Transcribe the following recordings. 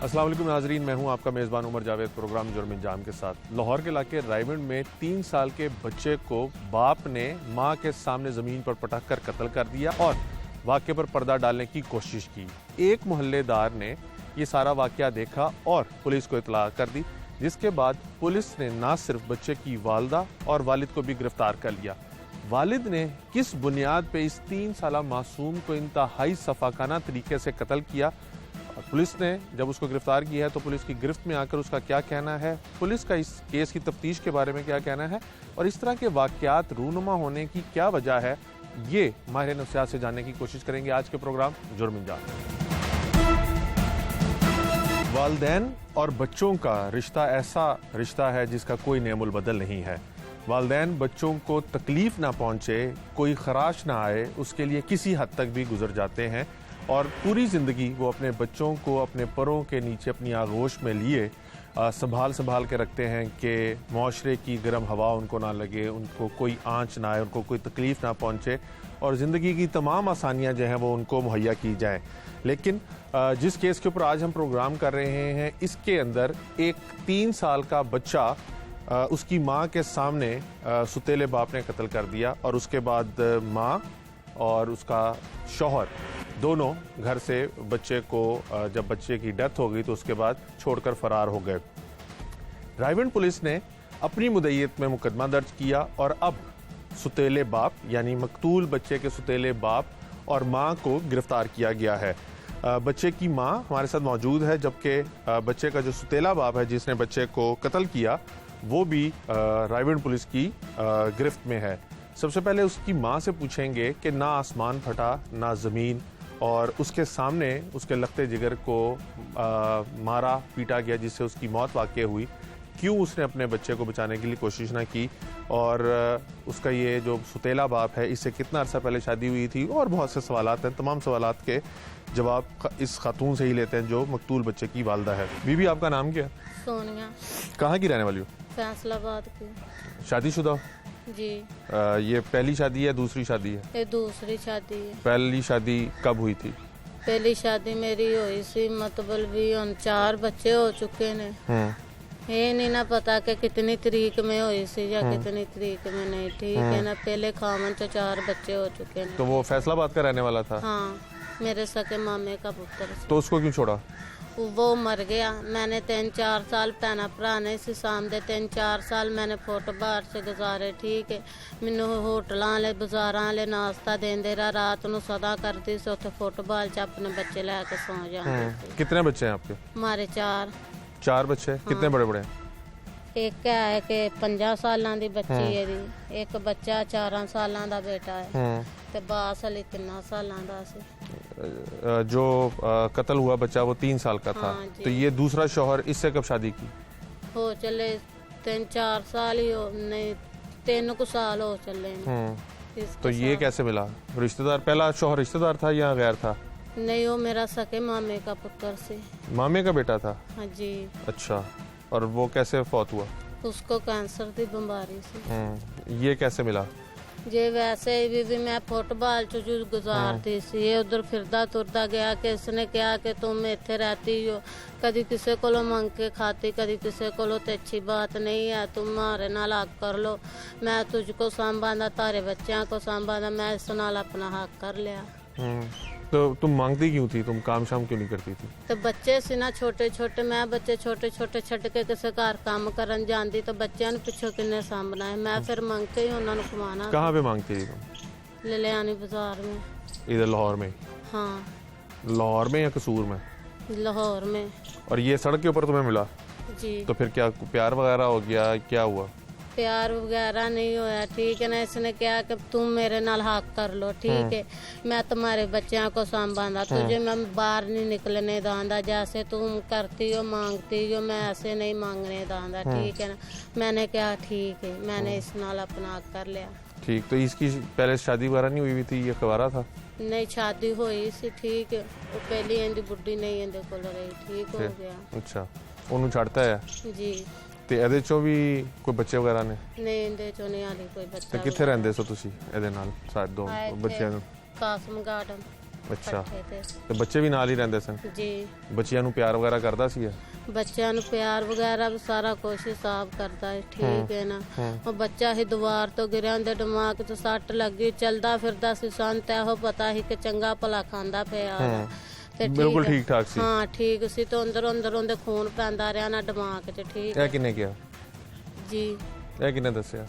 अस्सलाम वालेकुम नाजरीन, मैं हूं आपका मेज़बान उमर जावेद प्रोग्राम जुर्म इंजाम के साथ। लाहौर के इलाके रायविंड में 3 साल के बच्चे को बाप ने मां के सामने ज़मीन पर पटक कर कत्ल कर दिया और वाक़े पर पर्दा डालने की कोशिश की। एक मोहल्लेदार ने ये सारा वाक़या देखा और पुलिस को इतला कर दी, जिसके बाद पुलिस ने न सिर्फ बच्चे की वालदा और वालिद को भी गिरफ्तार कर लिया। वालिद ने किस बुनियाद पे इस 3 साला मासूम को इंतहाई सफाकाना तरीके से कत्ल किया, पुलिस ने जब उसको गिरफ्तार किया है तो पुलिस की गिरफ्त में आकर उसका क्या कहना है, पुलिस का इस केस की तफ्तीश के बारे में क्या कहना है और इस तरह के वाक़यात रूनुमा होने की क्या वजह है, ये माहिर नफ्सियात से जानने की कोशिश करेंगे आज के प्रोग्राम जुर्म इंजाम। वालिदैन और बच्चों का रिश्ता ऐसा रिश्ता है जिसका कोई नेमुल बदल नहीं है। वालिदैन बच्चों को तकलीफ ना पहुंचे, कोई खराश ना आए, उसके लिए किसी हद तक भी गुजर जाते हैं और पूरी ज़िंदगी वो अपने बच्चों को अपने परों के नीचे अपनी आगोश में लिए संभाल के रखते हैं कि माशरे की गर्म हवा उनको ना लगे, उनको कोई आँच ना आए, उनको कोई तकलीफ़ ना पहुँचे और ज़िंदगी की तमाम आसानियाँ जो हैं वो उनको मुहैया की जाएँ। लेकिन जिस केस के ऊपर आज हम प्रोग्राम कर रहे हैं, इसके अंदर एक 3 साल का बच्चा उसकी माँ के सामने सुतेले बाप ने कत्ल कर दिया और उसके बाद माँ और उसका शौहर दोनों घर से बच्चे को, जब बच्चे की डेथ हो गई तो उसके बाद छोड़कर फरार हो गए। रायविंड पुलिस ने अपनी मुद्दईयत में मुकदमा दर्ज किया और अब सुतेले बाप यानी मकतूल बच्चे के सुतेले बाप और मां को गिरफ्तार किया गया है। बच्चे की मां हमारे साथ मौजूद है, जबकि बच्चे का जो सुतेला बाप है जिसने बच्चे को कत्ल किया वो भी रायविंड पुलिस की गिरफ्त में है। सबसे पहले उसकी मां से पूछेंगे कि ना आसमान फटा ना ज़मीन और उसके सामने उसके लखते जिगर को मारा पीटा गया जिससे उसकी मौत वाक़ई हुई, क्यों उसने अपने बच्चे को बचाने के लिए कोशिश ना की और उसका ये जो सुतेला बाप है इससे कितना अर्सा पहले शादी हुई थी और बहुत से सवालात हैं। तमाम सवालात के जवाब इस खातून से ही लेते हैं जो मकतूल बच्चे की वालदा है। बीबी, आपका नाम क्या है? सोनिया। कहाँ की रहने वाली हो? फैसलाबाद की। शादीशुदा जी। ये पहली शादी है दूसरी शादी है? ये दूसरी शादी है। पहली शादी कब हुई थी? पहली शादी मेरी हुई सी, मतलब भी 4 बच्चे हो चुके ने। ये नहीं ना पता कि कितनी तरीक में हुई सी या कितनी तरीक में नहीं, ठीक है ना। पहले खामन से 4 बच्चे हो चुके ने। तो वो फैसलाबाद का रहने वाला था? हाँ, मेरे सके मामे का पुत्र। तो उसको क्यों छोड़ा? वो मर गया। मैंने 3-4 साल भैन भरा ने इस सामने 3-4 साल मैंने फुटबार से गुजारे, ठीक है। मैनू होटलों वाले बाजारों वाले नाश्ता देंदे रहा, रात नू सदा करती सी उत्थे फुटबाल च अपने बच्चे लैके सौ जाते। कितने बच्चे हैं आपके? हमारे 4 बच्चे। कितने बड़े बड़े हैं? एक है कि 50 सालों की बच्ची है दी, एक बच्चा 14 सालों का बेटा है ते बास अली 3 सालों का सी। जो कत्ल हुआ बच्चा वो 3 साल का था। हाँ, तो ये दूसरा शौहर इससे कब शादी की? हो चले 3-4 साल ही हो, नहीं 3 साल हो चले। तो ये कैसे मिला? रिश्तेदार? पहला शौहर रिश्तेदार था या गैर था? नहीं, वो मेरा सके मामे का पुत्र से। मामे का बेटा था? हाँ जी। अच्छा, और वो कैसे फौत हुआ? उसको कैंसर की बीमारी से। ये कैसे मिला? जे वैसे भी मैं फुटबॉल च गुजारती सी, ये उधर फिरदा तुरदा गया कि इसने कहा कि तुम इत्थे रहती हो, कभी किसी को मंग के खाती, कभी किसी को, तो अच्छी बात नहीं है, तुम हमारे नाल हक कर लो, मैं तुझको संभाला, तारे बच्चों को संभाला, मैं इस नाल अपना हक कर लिया। तो तुम मांगती क्यों थी? तुम काम शाम क्यों नहीं करती थी? तो बच्चे सी ना छोटे छोटे, मैं बच्चे छोटे छोटे छड़ के किसी घर काम करन जाती तो बच्चों ने पिछों किन्ने सामना है, मैं फिर मंग के ही उन्होंने कमाना। कहाँ पे मांगती थी तुम? ललियानी बाजार में। इधर लाहौर में? हाँ। लाहौर में या कसूर में? लाहौर में। और ये सड़क के ऊपर तुम्हें मिला? जी। तो फिर क्या प्यार वगैरह हो गया, क्या हुआ? प्यार वगैरह नहीं होया, ठीक है ना। इसने कहा कि तुम मेरे नाल हक कर लो, ठीक है, मैं तुम्हारे बच्चों को संभाला, तुझे मैं बाहर नहीं निकलने दांदा, जैसे तुम करती हो मांगती हो, मैं ऐसे नहीं मांगने दांदा, ठीक है ना। मैंने कहा ठीक है, मैंने इस नाल अपना हक कर लिया। ठीक, तो इसकी पहले शादी वगैरह नहीं हुई थी? ये खबारा था? नहीं, शादी हुई सी, ठीक है। वो पहली इंदी बुढ़ी नहीं इंदे कोल रही, ठीक हो गया। अच्छा, ਉਹਨੂੰ ਛੱਡਤਾ ਹੈ जी। ਤੇ ਇਹਦੇ ਚੋਂ ਵੀ ਕੋਈ ਬੱਚੇ ਵਗੈਰਾ ਨੇ? नहीं, इंदे चो नहीं आली कोई ਤੇ बच्चा। ਕਿੱਥੇ ਰਹਿੰਦੇ ਸੋ ਤੁਸੀਂ ਇਹਦੇ ਨਾਲ? ਸਾਰੇ ਦੋ ਬੱਚਿਆਂ ਨੂੰ कासम गार्डन। ਅੱਛਾ ਇਕੱਠੇ ਤੇ ਤੇ ਬੱਚੇ ਵੀ ਨਾਲ ਹੀ ਰਹਿੰਦੇ ਸਨ? ਜੀ ਬੱਚਿਆਂ ਨੂੰ ਪਿਆਰ ਵਗੈਰਾ ਕਰਦਾ ਸੀ? ਬੱਚਿਆਂ ਨੂੰ ਪਿਆਰ ਵਗੈਰਾ ਵੀ ਸਾਰਾ ਕੁਛ ਹਿਸਾਬ ਕਰਦਾ ਹੈ, ਠੀਕ ਹੈ ਨਾ। ਉਹ ਬੱਚਾ ਹੀ ਦੀਵਾਰ ਤੋਂ ਗਿਰਿਆ, ਉਹਦੇ ਦਿਮਾਗ 'ਚ ਸੱਟ ਲੱਗੀ, ਚੱਲਦਾ ਫਿਰਦਾ ਸੀ, ਸਾਨੂੰ ਤਾਂ ਇਹੋ ਪਤਾ ਸੀ ਕਿ ਚੰਗਾ ਭਲਾ ਖਾਂਦਾ ਪਿਆ ਵਾ। ਤੇ ਬਿਲਕੁਲ ਠੀਕ ਠਾਕ ਸੀ? ਹਾਂ ਠੀਕ ਸੀ, ਤੇ ਅੰਦਰ ਉਹਦੇ ਖੂਨ ਪੈਂਦਾ ਰਿਹਾ ਨਾ ਦਿਮਾਗ 'ਚ, ਠੀਕ ਇਹ ਕਿਹਨੇ ਕਿਹਾ ਜੀ? ਇਹ ਕਿਹਨੇ ਦੱਸਿਆ?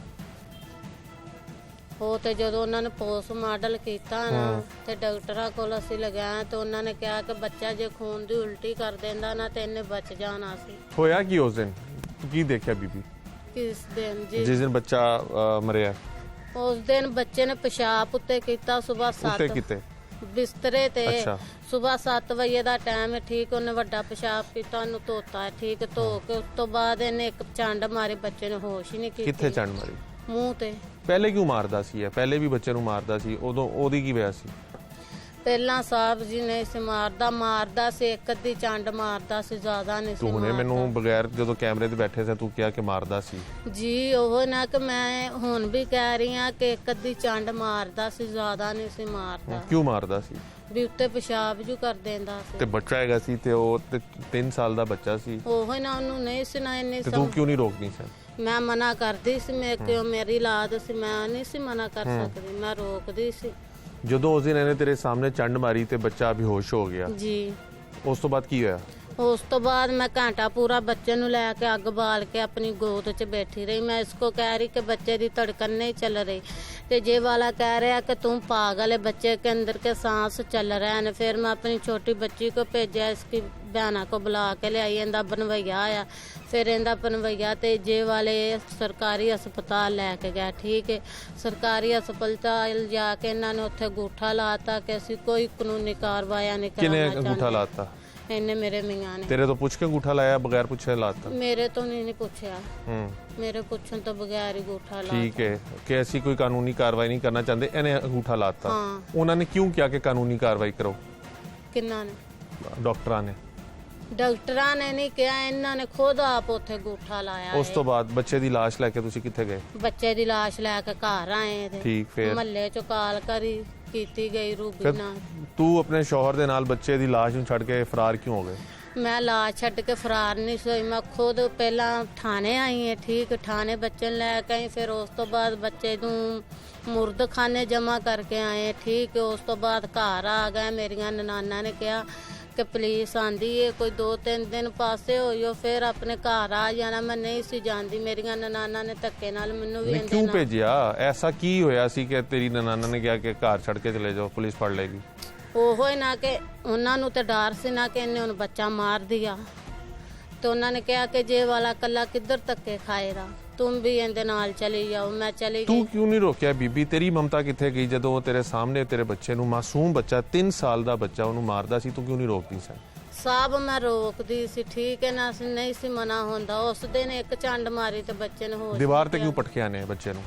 ਉਹ ਤੇ ਜਦੋਂ ਉਹਨਾਂ ਨੇ ਪੋਸਟ ਮਾਡਲ ਕੀਤਾ ਨਾ ਤੇ ਡਾਕਟਰਾਂ ਕੋਲ ਅਸੀਂ ਲਗਾਇਆ ਤੇ ਉਹਨਾਂ ਨੇ ਕਿਹਾ ਕਿ ਬੱਚਾ ਜੇ ਖੂਨ ਦੀ ਉਲਟੀ ਕਰ ਦਿੰਦਾ ਨਾ ਤੇ ਇਹਨੇ ਬਚ ਜਾਣਾ ਸੀ। ਹੋਇਆ ਕੀ ਉਸ ਦਿਨ? ਕੀ ਦੇਖਿਆ ਬੀਬੀ ਕਿਸ ਦਿਨ ਜੀ? ਜਿਸ ਦਿਨ ਬੱਚਾ ਮਰਿਆ? ਉਸ ਦਿਨ ਬੱਚੇ ਨੇ ਪਿਸ਼ਾਬ ਉੱਤੇ ਕੀਤਾ, ਸਵੇਰ 7 ਉੱਤੇ ਕਿਤੇ ਬਿਸਤਰੇ ਤੇ। ਅੱਛਾ। ਸਵੇਰ 7 ਵਜੇ ਦਾ ਟਾਈਮ ਹੈ, ਠੀਕ। ਉਹਨੇ ਵੱਡਾ ਪਿਸ਼ਾਬ ਕੀਤਾ, ਉਹਨੂੰ ਧੋਤਾ ਹੈ, ਠੀਕ। ਧੋ ਕੇ ਉਸ ਤੋਂ ਬਾਅਦ ਇਹਨੇ ਇੱਕ ਚੰਡ ਮਾਰੇ, ਬੱਚੇ ਨੇ ਹੋਸ਼ ਹੀ ਨਹੀਂ ਕੀਤੀ। ਕਿੱਥੇ ਚੰਡ ਮਾਰੀ? ਮੂੰਹ ਤੇ। ਪਹਿਲੇ ਕਿਉਂ ਮਾਰਦਾ ਸੀ? ਇਹ ਪਹਿਲੇ ਵੀ ਬੱਚੇ ਨੂੰ ਮਾਰਦਾ ਸੀ, ਉਦੋਂ ਉਹਦੀ ਕੀ ਵਜ੍ਹਾ ਸੀ? ਪਹਿਲਾਂ ਸਾਹਿਬ ਜੀ ਨੇ ਸੀ ਮਾਰਦਾ ਸੀ, ਇੱਕ ਅੱਧੀ ਚੰਡ ਮਾਰਦਾ ਸੀ, ਜ਼ਿਆਦਾ ਨਹੀਂ ਸੀ ਤੂੰ ਹੁਣੇ ਮੈਨੂੰ ਬਗੈਰ ਜਦੋਂ ਕੈਮਰੇ ਤੇ ਬੈਠੇ ਸੀ ਤੂੰ ਕਿਹਾ ਕਿ ਮਾਰਦਾ ਸੀ। ਜੀ ਉਹ ਨਾ ਕਿ ਮੈਂ ਹੁਣ ਵੀ ਕਹਿ ਰਹੀ ਹਾਂ ਕਿ ਇੱਕ ਅੱਧੀ ਚੰਡ ਮਾਰਦਾ ਸੀ, ਜ਼ਿਆਦਾ ਨਹੀਂ ਸੀ ਮਾਰਦਾ। ਕਿਉਂ ਮਾਰਦਾ ਸੀ? ਵੀ ਉੱਤੇ ਪਿਸ਼ਾਬ ਜੂ ਕਰ ਦਿੰਦਾ ਸੀ। ਤੇ ਬੱਚਾ ਹੈਗਾ ਸੀ ਤੇ ਉਹ 3 ਸਾਲ ਦਾ ਬੱਚਾ ਸੀ। ਉਹ ਨਾ ਉਹਨੂੰ ਨਹੀਂ ਸੀ ਨਾ ਇੰਨੀ ਤੇ ਤੂੰ ਕਿਉਂ ਨਹੀਂ ਰੋਕਦੀ ਸੀ? ਮੈਂ ਮਨਾ ਕਰਦੀ ਸੀ, ਮੈਂ ਕਿਉਂ, ਮੇਰੀ ਲਾਦ ਸੀ, ਮੈਂ ਨਹੀਂ ਸੀ ਮਨਾ ਕਰ ਸਕਦੀ, ਮੈਂ ਰੋਕਦੀ ਸੀ। ਜਦੋਂ ਉਸ ਦਿਨ ਇਹਨੇ ਤੇਰੇ ਸਾਹਮਣੇ ਚੰਡ ਮਾਰੀ ਤੇ ਬੱਚਾ ਬੇਹੋਸ਼ ਹੋ ਗਿਆ ਜੀ, ਉਸ ਤੋਂ ਬਾਅਦ ਕੀ ਹੋਇਆ? ਉਸ ਤੋਂ ਬਾਅਦ ਮੈਂ ਘੰਟਾ ਪੂਰਾ ਬੱਚੇ ਨੂੰ ਲੈ ਕੇ ਅੱਗ ਬਾਲ ਕੇ ਆਪਣੀ ਗੋਦ 'ਚ ਬੈਠੀ ਰਹੀ। ਮੈਂ ਇਸਕੋ ਕਹਿ ਰਹੀ ਕਿ ਬੱਚੇ ਦੀ ਧੜਕਨ नहीं चल रही, तो ये वाला कह रहा कि तुम पागल है, बच्चे के अंदर के सांस चल रहे हैं। फिर मैं अपनी छोटी बच्ची को भेजा, इसकी बहना को बुला के ले आई, इंदा बनवैया आया। फिर इंदा बनवैया ते जे वाले सरकारी अस्पताल लैके गया, ठीक है। सरकारी अस्पताल जाके इन्होंने उत्थे अंगूठा लाता कि असीं कोई कानूनी कार्रवाई नहीं करना किने चाहते। अंगूठा लाता? इन्हें मेरे मियां ने। तेरे तो पूछ के अंगूठा लाया, बगैर पूछे लाता? मेरे तो नहीं पूछा, मेरे पूछन तो बगैर ही अंगूठा लाता। ठीक है कि ऐसी कोई कानूनी कार्रवाई नहीं करना चाहते, इन्हें अंगूठा लाता। हाँ। उन्होंने क्यों किया कि कानूनी कार्रवाई करो? किन्ना ने? डॉक्टरां ने? ਡਾਕਟਰਾਂ ਨੇ ਨਹੀਂ ਕਿਹਾ, ਇਹਨਾਂ ਨੇ ਖੁਦ ਆਪ ਉੱਥੇ ਅੰਗੂਠਾ ਲਾਇਆ। ਉਸ ਤੋਂ ਬਾਅਦ ਬੱਚੇ ਦੀ ਲਾਸ਼ ਲੈ ਕੇ ਤੁਸੀਂ ਕਿੱਥੇ ਗਏ? ਬੱਚੇ ਦੀ ਲਾਸ਼ ਲੈ ਕੇ ਘਰ ਆਏ ਤੇ ਠੀਕ, ਫਿਰ ਮਹੱਲੇ ਚੋਂ ਕਾਲ ਕਰੀ ਕੀਤੀ ਗਈ ਰੂਬੀ ਨਾਲ। ਤੂੰ ਆਪਣੇ ਸ਼ੌਹਰ ਦੇ ਨਾਲ ਬੱਚੇ ਦੀ ਲਾਸ਼ ਨੂੰ ਛੱਡ ਕੇ ਫਰਾਰ ਕਿਉਂ ਹੋ ਗਏ? ਮੈਂ ਲਾਸ਼ ਛੱਡ ਕੇ ਫਰਾਰ ਨਹੀਂ ਹੋਈ, ਮੈਂ ਖੁਦ ਪਹਿਲਾਂ ਥਾਣੇ ਆਈ ਹਾਂ, ਠੀਕ। ਥਾਣੇ ਬੱਚੇ ਨੂੰ ਲੈ ਕੇ ਆਈ, ਫਿਰ ਉਸ ਤੋਂ ਬਾਅਦ ਬੱਚੇ ਨੂੰ ਮੁਰਦਖਾਨੇ ਜਮ੍ਹਾਂ ਕਰਕੇ ਆਏ, ਠੀਕ। ਉਸ ਤੋਂ ਬਾਅਦ ਘਰ ਆ ਗਏ। ਮੇਰੀਆਂ ਨਨਾਨਾ ਨੇ ਕਿਹਾ ਕਿ ਪੁਲਿਸ ਆਂਦੀ ਹੈ, ਕੋਈ 2-3 ਦਿਨ ਪਾਸੇ ਹੋਈਓ, ਫਿਰ ਆਪਣੇ ਘਰ ਆ ਜਾਣਾ। ਮੈਂ ਨਹੀਂ ਸੀ ਜਾਂਦੀ, ਮੇਰੀਆਂ ਨਨਾਨਾ ਨੇ ਧੱਕੇ ਨਾਲ ਮੈਨੂੰ ਵੀ ਕਿਉਂ ਭੇਜਿਆ? ਐਸਾ ਕੀ ਹੋਇਆ ਸੀ ਕਿ ਤੇਰੀ ਨਨਾਨਾ ਨੇ ਕਿਹਾ ਕਿ ਘਰ ਛੱਡ ਕੇ ਚਲੇ ਜਾਓ, ਪੁਲਿਸ ਫੜ ਲੇਗੀ? ਉਹੋ ਹੀ ਨਾ ਕਿ ਉਹਨਾਂ ਨੂੰ ਤੇ ਡਰ ਸੀ ਨਾ ਕਿ ਇਹਨੇ ਹੁਣ ਬੱਚਾ ਮਾਰ ਦਿਆ, ਤੇ ਉਹਨਾਂ ਨੇ ਕਿਹਾ ਕਿ ਜੇ ਵਾਲਾ ਕੱਲਾ ਕਿੱਧਰ ਧੱਕੇ ਖਾਏਗਾ, तुम भी ਇਹਦੇ ਨਾਲ ਚਲੀ ਜਾਓ। ਮੈਂ ਚਲੀ ਗਈ। ਤੂੰ ਕਿਉਂ ਨਹੀਂ ਰੋਕਿਆ ਬੀਬੀ? ਤੇਰੀ ਮਮਤਾ ਕਿੱਥੇ ਗਈ ਜਦੋਂ ਉਹ ਤੇਰੇ ਸਾਹਮਣੇ ਤੇਰੇ ਬੱਚੇ ਨੂੰ, ਮਾਸੂਮ ਬੱਚਾ 3 ਸਾਲ ਦਾ ਬੱਚਾ, ਉਹਨੂੰ ਮਾਰਦਾ ਸੀ? ਤੂੰ ਕਿਉਂ ਨਹੀਂ ਰੋਕਦੀ ਸੀ? ਸਭ ਮੈਂ ਰੋਕਦੀ ਸੀ, ਠੀਕ ਹੈ ਨਾ, ਨਹੀਂ ਸੀ ਮਨਾ ਹੁੰਦਾ। ਉਸ ਦਿਨ ਇੱਕ ਚੰਡ ਮਾਰੀ ਤੇ ਬੱਚੇ ਨੂੰ ਹੋਸ਼। ਦੀਵਾਰ ਤੇ ਕਿਉਂ ਪਟਕਿਆ ਨੇ ਬੱਚੇ ਨੂੰ?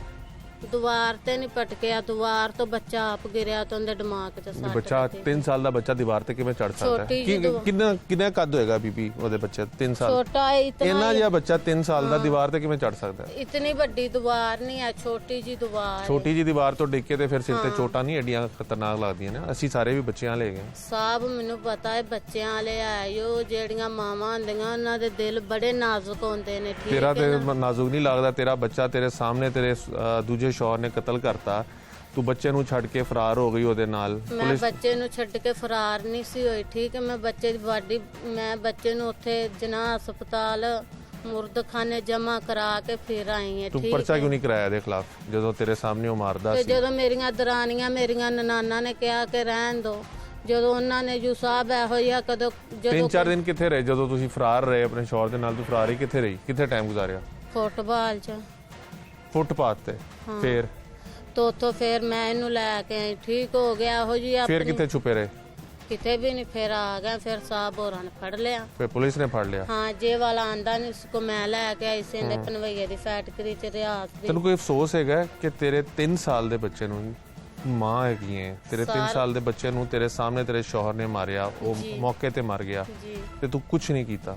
ਦੀਵਾਰ ਤੇ ਨਹੀਂ ਪਟਕਿਆ, ਦੀਵਾਰ ਤੋਂ ਬੱਚਾ ਆਪ ਗਿਰਿਆ ਤੇ ਉਹਦੇ ਦਿਮਾਗ 'ਚ ਸੱਟ ਬੱਚਾ 3 ਸਾਲ ਦਾ ਬੱਚਾ ਦੀਵਾਰ ਤੇ ਕਿਵੇਂ ਚੜ ਸਕਦਾ ਹੈ? ਕਿੰਨਾ ਕੱਦ ਹੋਏਗਾ ਬੀਬੀ ਉਹਦੇ ਬੱਚੇ? 3 ਸਾਲ? ਛੋਟਾ ਹੈ, ਇੰਨਾ ਜਿਹਾ ਬੱਚਾ 3 ਸਾਲ ਦਾ ਦੀਵਾਰ ਤੇ ਕਿਵੇਂ ਚੜ ਸਕਦਾ ਹੈ? ਇਤਨੀ ਵੱਡੀ ਦੀਵਾਰ ਨਹੀਂ ਹੈ, ਛੋਟੀ ਜੀ ਦੀਵਾਰ। ਛੋਟੀ ਜੀ ਦੀਵਾਰ ਤੋਂ ਡਿੱਗ ਕੇ ਤੇ ਫਿਰ ਸਿਰ ਤੇ ਚੋਟਾਂ ਨਹੀਂ ਐਡੀਆਂ ਖਤਰਨਾਕ ਲੱਗਦੀਆਂ ਨੇ? ਅਸੀਂ ਸਾਰੇ ਵੀ ਬੱਚਿਆਂ ਲੈ ਗਏ। ਸਭ ਮੈਨੂੰ ਪਤਾ ਹੈ, ਬੱਚਿਆਂ ਵਾਲੇ ਆਇਓ, ਜਿਹੜੀਆਂ ਮਾਵਾਂ ਹੁੰਦੀਆਂ ਉਹਨਾਂ ਦੇ ਦਿਲ ਬੜੇ ਨਾਜ਼ੁਕ ਹੁੰਦੇ ਨੇ, ਠੀਕ। ਤੇਰਾ ਤੇ ਨਾਜ਼ੁਕ ਨਹੀਂ ਲੱਗਦਾ? ਤੇਰਾ ਬੱਚਾ ਤੇਰੇ ਸਾਹਮਣੇ ਤੇਰੇ ਦੂਜੇ ਸ਼ੌਹਰ ਨੇ ਕਤਲ ਕਰਤਾ, ਤੂੰ ਬੱਚੇ ਨੂੰ ਛੱਡ ਕੇ ਫਰਾਰ ਹੋ ਗਈ ਉਹਦੇ ਨਾਲ। ਮੈਂ ਬੱਚੇ ਨੂੰ ਛੱਡ ਕੇ ਫਰਾਰ ਨਹੀਂ ਸੀ ਹੋਈ, ਠੀਕ ਹੈ। ਮੈਂ ਬੱਚੇ ਦੀ ਬਾਡੀ, ਮੈਂ ਬੱਚੇ ਨੂੰ ਉੱਥੇ ਜਨਾਹ ਹਸਪਤਾਲ ਮੁਰਦਖਾਨੇ ਜਮ੍ਹਾਂ ਕਰਾ ਕੇ ਫਿਰ ਆਈ ਹਾਂ, ਤੂੰ ਠੀਕ। ਪਰਚਾ ਕਿਉਂ ਨਹੀਂ ਕਰਾਇਆ ਇਹਦੇ ਖਿਲਾਫ ਜਦੋਂ ਤੇਰੇ ਸਾਹਮਣੇ ਉਹ ਮਾਰਦਾ ਤੇ ਸੀ? ਜਦੋਂ ਮੇਰੀਆਂ ਦਰਾਨੀਆਂ, ਮੇਰੀਆਂ ਨਨਾਨਾ ਨੇ ਕਿਹਾ ਕਿ ਰਹਿਣ ਦੋ, ਜਦੋਂ ਉਹਨਾਂ ਨੇ ਜੂ ਸਾਹਿਬ ਇਹੋ ਜਿਹਾ ਕਦੋਂ 3-4 ਦਿਨ ਕਿੱਥੇ ਰਹੇ ਜਦੋਂ ਤੁਸੀਂ ਫਰਾਰ ਰਹੇ ਆਪਣੇ ਸ਼ੌਹਰ ਦੇ ਨਾਲ? ਤੂੰ ਫਰਾਰ ਹੀ ਕਿੱਥੇ ਰਹੀ? ਕਿੱਥੇ ਟਾਈਮ ਗੁਜ਼ਾਰਿਆ? ਫੁੱਟਬਾਲ 'ਚ, ਫੁੱਟਪਾਥ ਤੇ। ਫਿਰ ਤੋਂ ਉੱਥੋਂ ਫਿਰ ਮੈਂ ਇਹਨੂੰ ਲੈ ਕੇ ਆਈ, ਠੀਕ ਹੋ ਗਿਆ ਇਹੋ ਜੀ। ਫਿਰ ਕਿੱਥੇ ਛੁਪੇ ਰਹੇ? ਕਿਤੇ ਵੀ ਨਹੀਂ, ਫਿਰ ਆ ਗਏ। ਫਿਰ ਸਾਹਿਬ ਹੋਰਾਂ ਨੇ ਫੜ ਲਿਆ। ਫਿਰ ਪੁਲਿਸ ਨੇ ਫੜ ਲਿਆ? ਹਾਂ, ਜੇ ਵਾਲਾ ਆਂਦਾ ਨਹੀਂ ਉਸਕੋ ਮੈਂ ਲੈ ਕੇ ਆਈ ਸੀ ਇਹਦੇ ਪਨਵਈਏ ਦੀ ਫੈਕਟਰੀ 'ਚ ਰਿਆਸ ਦੀ। ਤੈਨੂੰ ਕੋਈ ਅਫਸੋਸ ਹੈਗਾ ਕਿ ਤੇਰੇ 3 ਸਾਲ ਦੇ ਬੱਚੇ ਨੂੰ ਮਾਂ ਹੈਗੀ ਹੈ, ਤੇਰੇ 3 ਸਾਲ ਦੇ ਬੱਚੇ ਨੂੰ ਤੇਰੇ ਸਾਹਮਣੇ ਤੇਰੇ ਸ਼ੌਹਰ ਨੇ ਮਾਰਿਆ, ਉਹ ਮੌਕੇ ਤੇ ਮਰ ਗਿਆ ਜੀ, ਤੇ ਤੂੰ ਕੁਝ ਨਹੀਂ ਕੀਤਾ?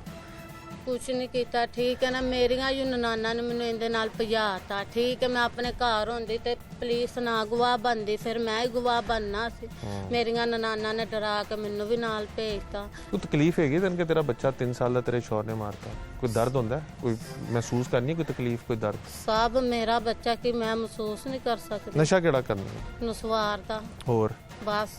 ਕੁਛ ਨਹੀਂ ਕੀਤਾ ਠੀਕ ਹੈ ਨਾ ਮੇਰੀਆਂ ਯੂ ਨਨਾਨਾ ਨੇ ਮੈਨੂੰ ਇਹਦੇ ਨਾਲ ਭਜਾਤਾ ਠੀਕ ਹੈ ਮੈਂ ਆਪਣੇ ਘਰ ਹੁੰਦੀ ਤੇ ਪੁਲਿਸ ਨਾ ਗਵਾਹ ਬਣਦੀ ਫਿਰ ਮੈਂ ਹੀ ਗਵਾਹ ਬਣਨਾ ਸੀ ਮੇਰੀਆਂ ਨਨਾਨਾ ਨੇ ਡਰਾ ਕੇ ਮੈਨੂੰ ਵੀ ਨਾਲ ਭੇਜਤਾ ਕੋਈ ਤਕਲੀਫ ਹੈਗੀ ਤੈਨੂੰ ਕਿ ਤੇਰਾ ਬੱਚਾ 3 ਸਾਲ ਦਾ ਤੇਰੇ ਸ਼ੌਹਰ ਨੇ ਮਾਰਤਾ ਕੋਈ ਦਰਦ ਹੁੰਦਾ ਹੈ? ਕੋਈ ਮਹਿਸੂਸ ਕਰਨੀ ਕੋਈ ਤਕਲੀਫ ਕੋਈ ਦਰਦ ਸਭ ਮੇਰਾ ਬੱਚਾ ਕਿ ਮੈਂ ਮਹਿਸੂਸ ਨਹੀਂ ਕਰ ਸਕਦੀ ਨਸ਼ਾ ਕਿਹੜਾ ਕਰਨਾ ਨਸਵਾਰ ਦਾ ਹੋਰ ਬਸ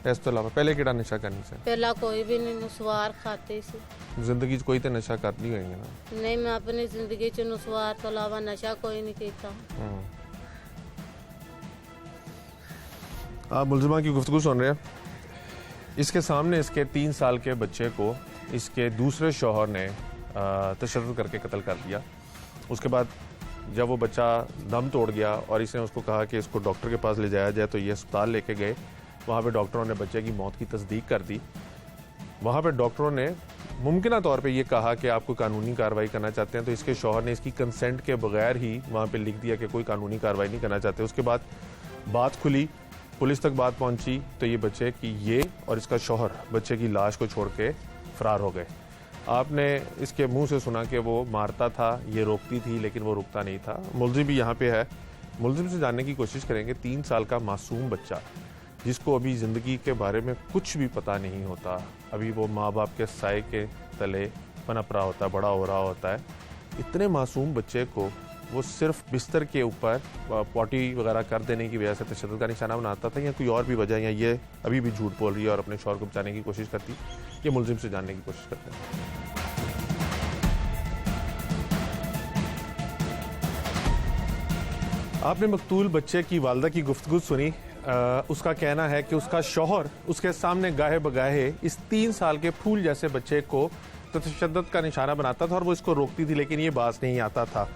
ਇਸ ਤੋਂ ਇਲਾਵਾ ਪਹਿਲੇ ਕਿਹੜਾ ਨਸ਼ਾ ਕਰਨੀ ਸੀ ਪਹਿਲਾਂ ਕੋਈ ਵੀ ਨਹੀਂ ਨਸਵਾਰ ਖਾਤੀ ਸੀ ਜ਼ਿੰਦਗੀ 'ਚ ਕੋਈ ਤੇ ਨਸ਼ਾ ਕਰਨੀ ਹੋਏਗੀ ਨਾ ਨਹੀਂ ਮੈਂ ਆਪਣੀ ਜ਼ਿੰਦਗੀ 'ਚ ਨਸਵਾਰ ਤੋਂ ਇਲਾਵਾ ਨਸ਼ਾ ਕੋਈ नहीं ਕੀਤਾ आप मुलजिमा की गुफ्तगू सुन रहे हैं इसके सामने इसके 3 साल के बच्चे को इसके दूसरे शौहर ने तशद्दुद करके कत्ल कर दिया उसके बाद जब वो बच्चा दम तोड़ गया और इसने उसको कहा कि इसको डॉक्टर के पास ले जाया जाए तो ये अस्पताल लेके गए वहाँ पे डॉक्टरों ने बच्चे की मौत की तस्दीक कर दी वहाँ पे डॉक्टरों ने मुमकिन तौर पे ये कहा कि आप कोई कानूनी कार्रवाई करना चाहते हैं तो इसके शौहर ने इसकी कंसेंट के बगैर ही वहाँ पे लिख दिया कि कोई कानूनी कार्रवाई नहीं करना चाहते उसके बाद बात खुली पुलिस तक बात पहुंची तो ये बच्चे की ये और इसका शौहर बच्चे की लाश को छोड़ के फरार हो गए आपने इसके मुंह से सुना कि वो मारता था ये रोकती थी लेकिन वो रुकता नहीं था मुलजिम भी यहाँ पे है मुलजिम से जानने की कोशिश करेंगे 3 साल का मासूम बच्चा जिसको अभी ज़िंदगी के बारे में कुछ भी पता नहीं होता अभी वो माँ बाप के साए के तले पनप रहा होता है बड़ा हो रहा होता है इतने मासूम बच्चे को वो सिर्फ बिस्तर के ऊपर पॉटी वगैरह कर देने की वजह से तशद्दुद का निशाना बनाता था या कोई और भी वजह या ये अभी भी झूठ बोल रही है और अपने शौहर को बचाने की कोशिश करती ये मुलजिम से जानने की कोशिश करते हैं आपने मकतूल बच्चे की वालदा की गुफ्तगू सुनी उसका कहना है कि उसका शौहर उसके सामने गाहे बगाहे इस 3 साल के फूल जैसे बच्चे को तशद्दुद का निशाना बनाता था और वो इसको रोकती थी लेकिन ये बाज नहीं आता था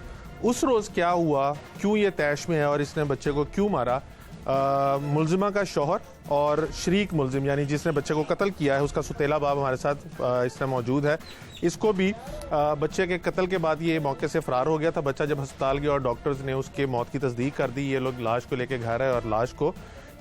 उस रोज़ क्या हुआ क्यों ये तैश में है और इसने बच्चे को क्यों मारा मुलजिमा का शौहर और शरीक मुलजिम यानी जिसने बच्चे को कत्ल किया है उसका सुतेला बाब हमारे साथ इसमें मौजूद है इसको भी बच्चे के कत्ल के बाद ये मौके से फरार हो गया था बच्चा जब अस्पताल गया और डॉक्टर्स ने उसके मौत की तस्दीक कर दी ये लोग लाश को लेके घर आए और लाश को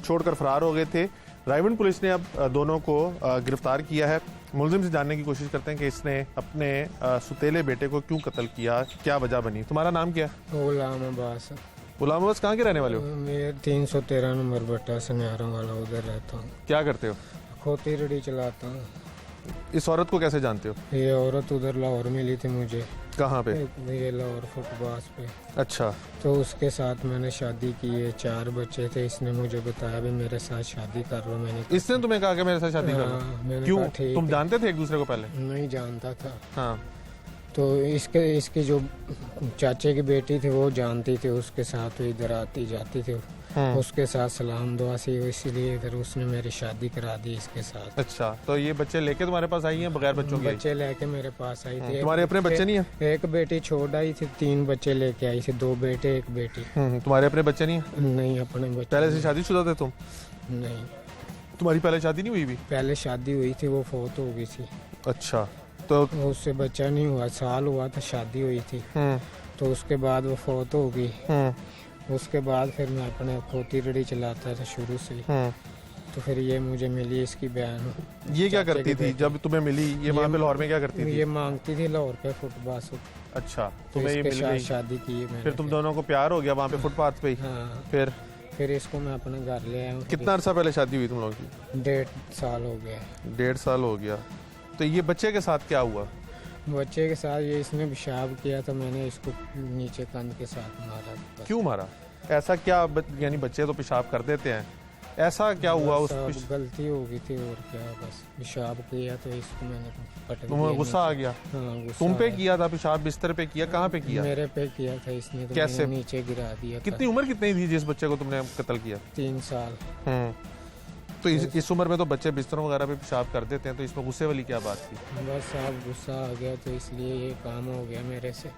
छोड़कर फरार हो गए थे रायबंद पुलिस ने अब दोनों को गिरफ्तार किया है मुलजिम से जानने की कोशिश करते हैं कि इसने अपने सुतेले बेटे को क्यों कत्ल किया क्या वजह बनी तुम्हारा नाम क्या है गुलाम अब्बास गुलाम अब्बास कहाँ के रहने वाले हो मैं 313 नंबर बट्टा सन्यारों वाला उधर रहता हूँ क्या करते हो खोती रेडी चलाता हूँ इस औरत को कैसे जानते हो ये औरत उधर लाहौर मिली थी मुझे कहाँ पे ये लाहौर फुटपाथ पे अच्छा तो उसके साथ मैंने शादी की है 4 बच्चे थे इसने मुझे बताया भी मेरे साथ शादी कर लो मैंने इसने तुम्हें कहा कि मेरे साथ शादी कर लो मैंने क्यों कहा, ठीक तुम है। जानते थे एक दूसरे को पहले नहीं जानता था हाँ तो इसके जो चाचे की बेटी थी वो जानती थी उसके साथ वो इधर आती जाती थी उसके साथ सलाम दुआ सी इसलिए इधर उसने मेरी शादी करा दी इसके साथ अच्छा तो ये बच्चे लेके तुम्हारे पास आई हैं बगैर बच्चों के बच्चे लेके मेरे पास आई थी तुम्हारे अपने बच्चे नहीं है एक बेटी छोड़ आई थी 3 बच्चे लेके आई थी 2 बेटे 1 बेटी तुम्हारे अपने बच्चे नहीं है नहीं अपने बच्चे पहले से शादीशुदा थे तुम नहीं तुम्हारी पहले शादी नहीं हुई भी पहले शादी हुई थी वो फौत हो गई थी अच्छा तो उससे बच्चा नहीं हुआ साल हुआ था शादी हुई थी तो उसके बाद वो फौत हो गई उसके बाद फिर मैं अपने खोती रेडी चलाता था शुरू से तो फिर ये मुझे मिली इसकी बयान ये क्या करती थी जब तुम्हें मिली ये वहाँ पे लाहौर में क्या करती थी ये मांगती थी लाहौर पे फुटपाथ अच्छा तुम्हें ये मिल गई शादी की है फिर तुम दोनों को प्यार हो गया वहाँ पे फुटपाथ पे ही हाँ फिर इसको मैं अपने घर ले आया हूँ कितना अरसा पहले शादी हुई तुम लोगों की 1.5 साल हो गया 1.5 साल हो गया तो ये बच्चे के साथ क्या हुआ बच्चे के साथ ये इसने पेशाब किया तो मैंने इसको नीचे कंध के साथ मारा क्यों मारा ऐसा क्या यानी बच्चे तो पेशाब कर देते हैं ऐसा क्या हुआ उस गलती हो गई थी और क्या बस पेशाब किया तो इसको मैंने पटक तुम्हें गुस्सा आ गया तुम पे किया था पेशाब बिस्तर पे किया कहाँ पे किया मेरे पे किया था इसने तो कैसे नीचे गिरा दिया कितनी उम्र कितनी थी जिस बच्चे को तुमने कत्ल किया 3 साल तो इस उम्र में तो बच्चे बिस्तरों वगैरह पे पेशाब कर देते हैं तो इसमें गुस्से वाली क्या बात थी बस साहब गुस्सा आ गया तो इसलिए ये काम हो गया मेरे से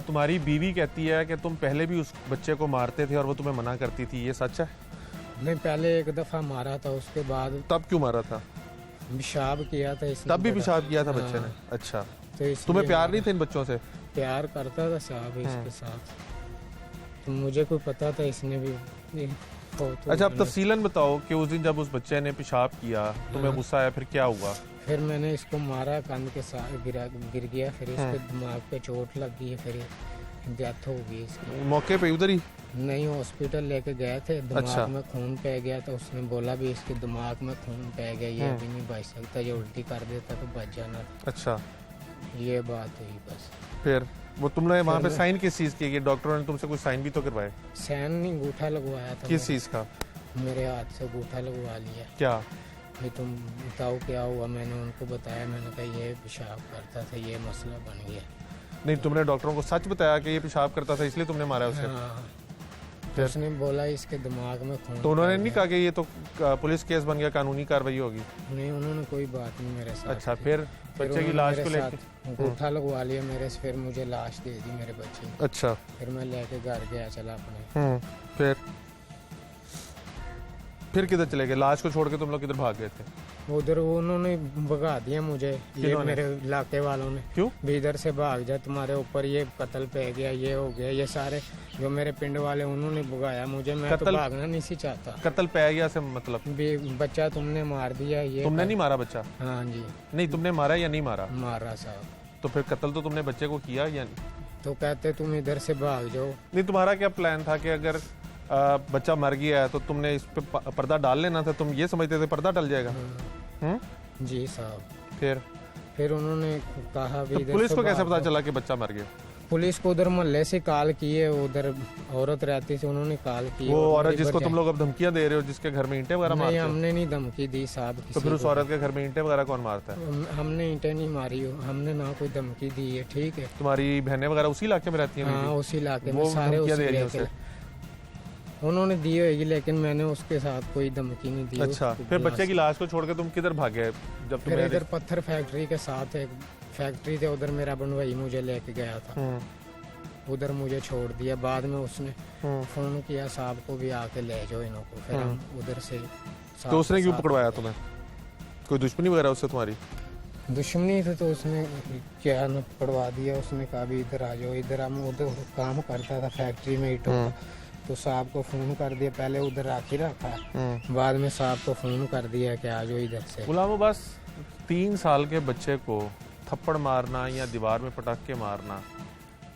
तुम्हारी बीवी कहती है कि तुम पहले भी उस बच्चे को मारते थे और वो तुम्हें मना करती थी ये सच है नहीं पहले एक दफा मारा था उसके बाद तब क्यों मारा था पेशाब किया था इसने तब भी पेशाब किया था बच्चे ने अच्छा तो तुम्हें प्यार नहीं था इन बच्चों से प्यार करता था साहब इसके साथ तो मुझे कोई पता था इसने भी फोत हो अच्छा, अब गई। तफसीलन बताओ कि उस दिन जब उस बच्चे ने पेशाब किया, तुम्हें गुस्सा आया, फिर क्या हुआ? फिर मैंने इसको मारा, कंध के साथ गिर गया, फिर इसके दिमाग पे चोट लग गई, फिर डेथ हो गई इसकी। मौके पे उधर ही? नहीं, हॉस्पिटल लेके गए थे, दिमाग अच्छा। में खून पै गया, तो उसने बोला भी इसके दिमाग में खून पै गया, ये अभी नहीं बच सकता, ये उल्टी कर देता तो बच जाना। अच्छा, ये बात हुई बस। फिर वो तुमने वहाँ पे मैं- साइन किस चीज़ के? डॉक्टरों ने तुमसे कुछ साइन भी तो करवाए? सैन नहीं, अंगूठा लगवाया था। किस चीज़ का? मेरे हाथ से अंगूठा लगवा लिया। क्या? कि तुम बताओ क्या हुआ। मैंने उनको बताया, मैंने कहा ये पेशाब करता था, ये मसला बन गया। नहीं, तुमने डॉक्टरों को सच बताया कि ये पेशाब करता था इसलिए तुमने मारा उसे? हाँ, तो उसने बोला इसके दिमाग में खून। तो उन्होंने पै नहीं गया। कहा कि ये तो पुलिस केस बन गया, कानूनी कार्रवाई होगी? नहीं, उन्होंने कोई बात नहीं मेरे साथ अच्छा, की। फिर फिर बच्चे की उन्होंने लाश मेरे को लेके? साथ अंगूठा लगवा लिया मेरे से, फिर मुझे लाश दे दी मेरे बच्चे की। अच्छा, फिर मैं लेके घर गया चला अपने। फिर किधर चले गए? लाश को छोड़ के तुम लोग किधर भाग गए थे? उधर उन्होंने भगा दिया मुझे, ये किन्होंने? मेरे इलाके वालों ने। क्यों? भी इधर से भाग जा, तुम्हारे ऊपर ये कत्ल पे गया, ये हो गया, ये सारे जो मेरे पिंड वाले उन्होंने भगाया मुझे। मैं तो कत्ल? भागना नहीं सी चाहता। कत्ल पै गया से मतलब? भी बच्चा तुमने मार दिया, ये तुमने नहीं मारा बच्चा? हाँ जी, नहीं, तुमने मारा या नहीं मारा? मारा साहब। तो फिर कत्ल तो तुमने बच्चे को किया या नहीं? तो कहते तुम इधर से भाग जाओ। नहीं, तुम्हारा क्या प्लान था कि अगर बच्चा मर गया है तो तुमने इस पे पर्दा डाल लेना था? तुम ये समझते थे पर्दा डल जाएगा? जी साहब। फिर उन्होंने कहा भी तो इधर पुलिस से को कैसे भाग पता जाओ। चला कि बच्चा मर गया? पुलिस को उधर मोहल्ले से कॉल किए, उधर औरत रहती थी, उन्होंने कॉल की। वो और औरत मेरी जिसको बजाय- तुम लोग अब धमकियां दे रहे हो, जिसके घर में ईंटें वगैरह नहीं, मारते हो? हमने नहीं धमकी दी साहब तो किसी फिर उस को। औरत के घर में ईंटें वगैरह कौन मारता है? हमने ईंटें नहीं मारी हो, हमने ना कोई धमकी दी है, ठीक है। तुम्हारी बहनें वगैरह उसी इलाके में रहती हैं? हाँ, दीदी? उसी इलाके में वो सारे धमकियां उसी दे रही हैं इलाके उसे? में। उन्होंने दी होगी, लेकिन मैंने उसके साथ कोई धमकी नहीं दी। अच्छा, उसको फिर बुला बच्चे की लाश को छोड़ के तुम किधर भागे जब फिर तुम्हें? इधर पत्थर फैक्ट्री के साथ एक फैक्ट्री थे, उधर मेरा बनवाई मुझे लेके गया था, उधर मुझे छोड़ दिया। बाद में उसने फोन किया साहब को भी आके ले जाओ इनको, फिर हम उधर से। तो उसने क्यों पकड़वाया तुम्हें? कोई दुश्मनी वगैरह उससे तुम्हारी? दुश्मनी थी तो उसने क्या न पकड़वा दिया। उसने कहा भी इधर आ जाओ, इधर हम उधर काम करता था फैक्ट्री में ईंटों का, तो साहब को फोन कर दिया, पहले उधर राखी रखा, बाद में साहब को फोन कर दिया कि आ जाओ इधर से। गुलाम अब्बास, 3 साल के बच्चे को थप्पड़ मारना या दीवार में पटाखे मारना,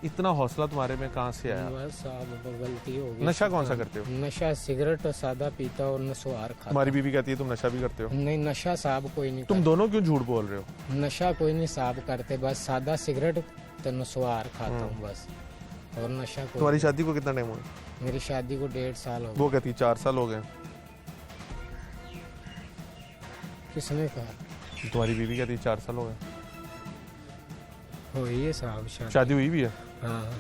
इतना हौसला तुम्हारे में कहाँ से आया? बस साहब गलती हो गई। नशा कौन सा करते हो? नशा सिगरेट और सादा पीता और नशवार खाता। तुम्हारी बीवी कहती है तुम नशा भी करते हो? नहीं, नशा साहब कोई नहीं तुम दोनों क्यों झूठ बोल रहे हो? करता। नशा कोई नहीं साहब करते, बस सादा सिगरेट तो नशवार खाता हूँ बस, और नशा कोई। तुम्हारी शादी को कितना टाइम हुआ? मेरी शादी को 1.5 साल हो गए। वो कहती है 4 साल हो गए। किसने कहा? तुम्हारी बीवी कहती है 4 साल हो गए। हुई है साहब शादी। शादी हुई भी है? हाँ।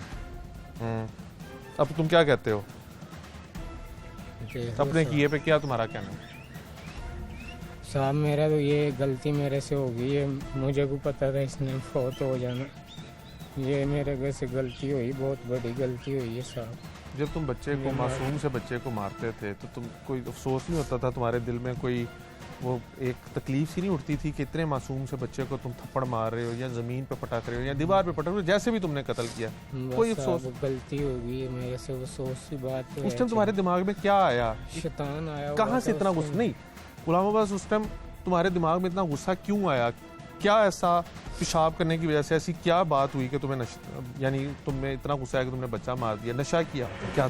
अब तुम क्या कहते हो? देख लो अपने साहब। किए पे क्या तुम्हारा कहना है? साहब मेरा तो ये गलती मेरे से हो गई है, मुझे को पता था इसने फौत हो जाना, ये मेरे घर से गलती हुई, बहुत बड़ी गलती हुई है साहब। जब तुम बच्चे को, मासूम से बच्चे को मारते थे तो तुम कोई अफसोस नहीं होता था तुम्हारे दिल में? कोई वो एक तकलीफ सी नहीं उठती थी कि इतने मासूम से बच्चे को तुम थप्पड़ मार रहे हो या जमीन पे पटक रहे हो या दीवार पे पटक रहे हो, जैसे भी तुमने कत्ल किया? बस कोई साहब, अफसोस? गलती हो गई है मेरे से, अफसोस की बात तो उस है। टाइम तुम्हारे दिमाग में क्या आया? शैतान आया कहाँ हुआ से था इतना उस गुस्सा? टाइम। नहीं गुलाम अब्बास, उस टाइम तुम्हारे दिमाग में इतना गुस्सा क्यों आया? क्या ऐसा पेशाब करने की वजह से ऐसी क्या बात हुई कि तुम्हें यानी तुम्हें इतना गुस्सा आया कि तुमने बच्चा मार दिया? नशा किया क्या?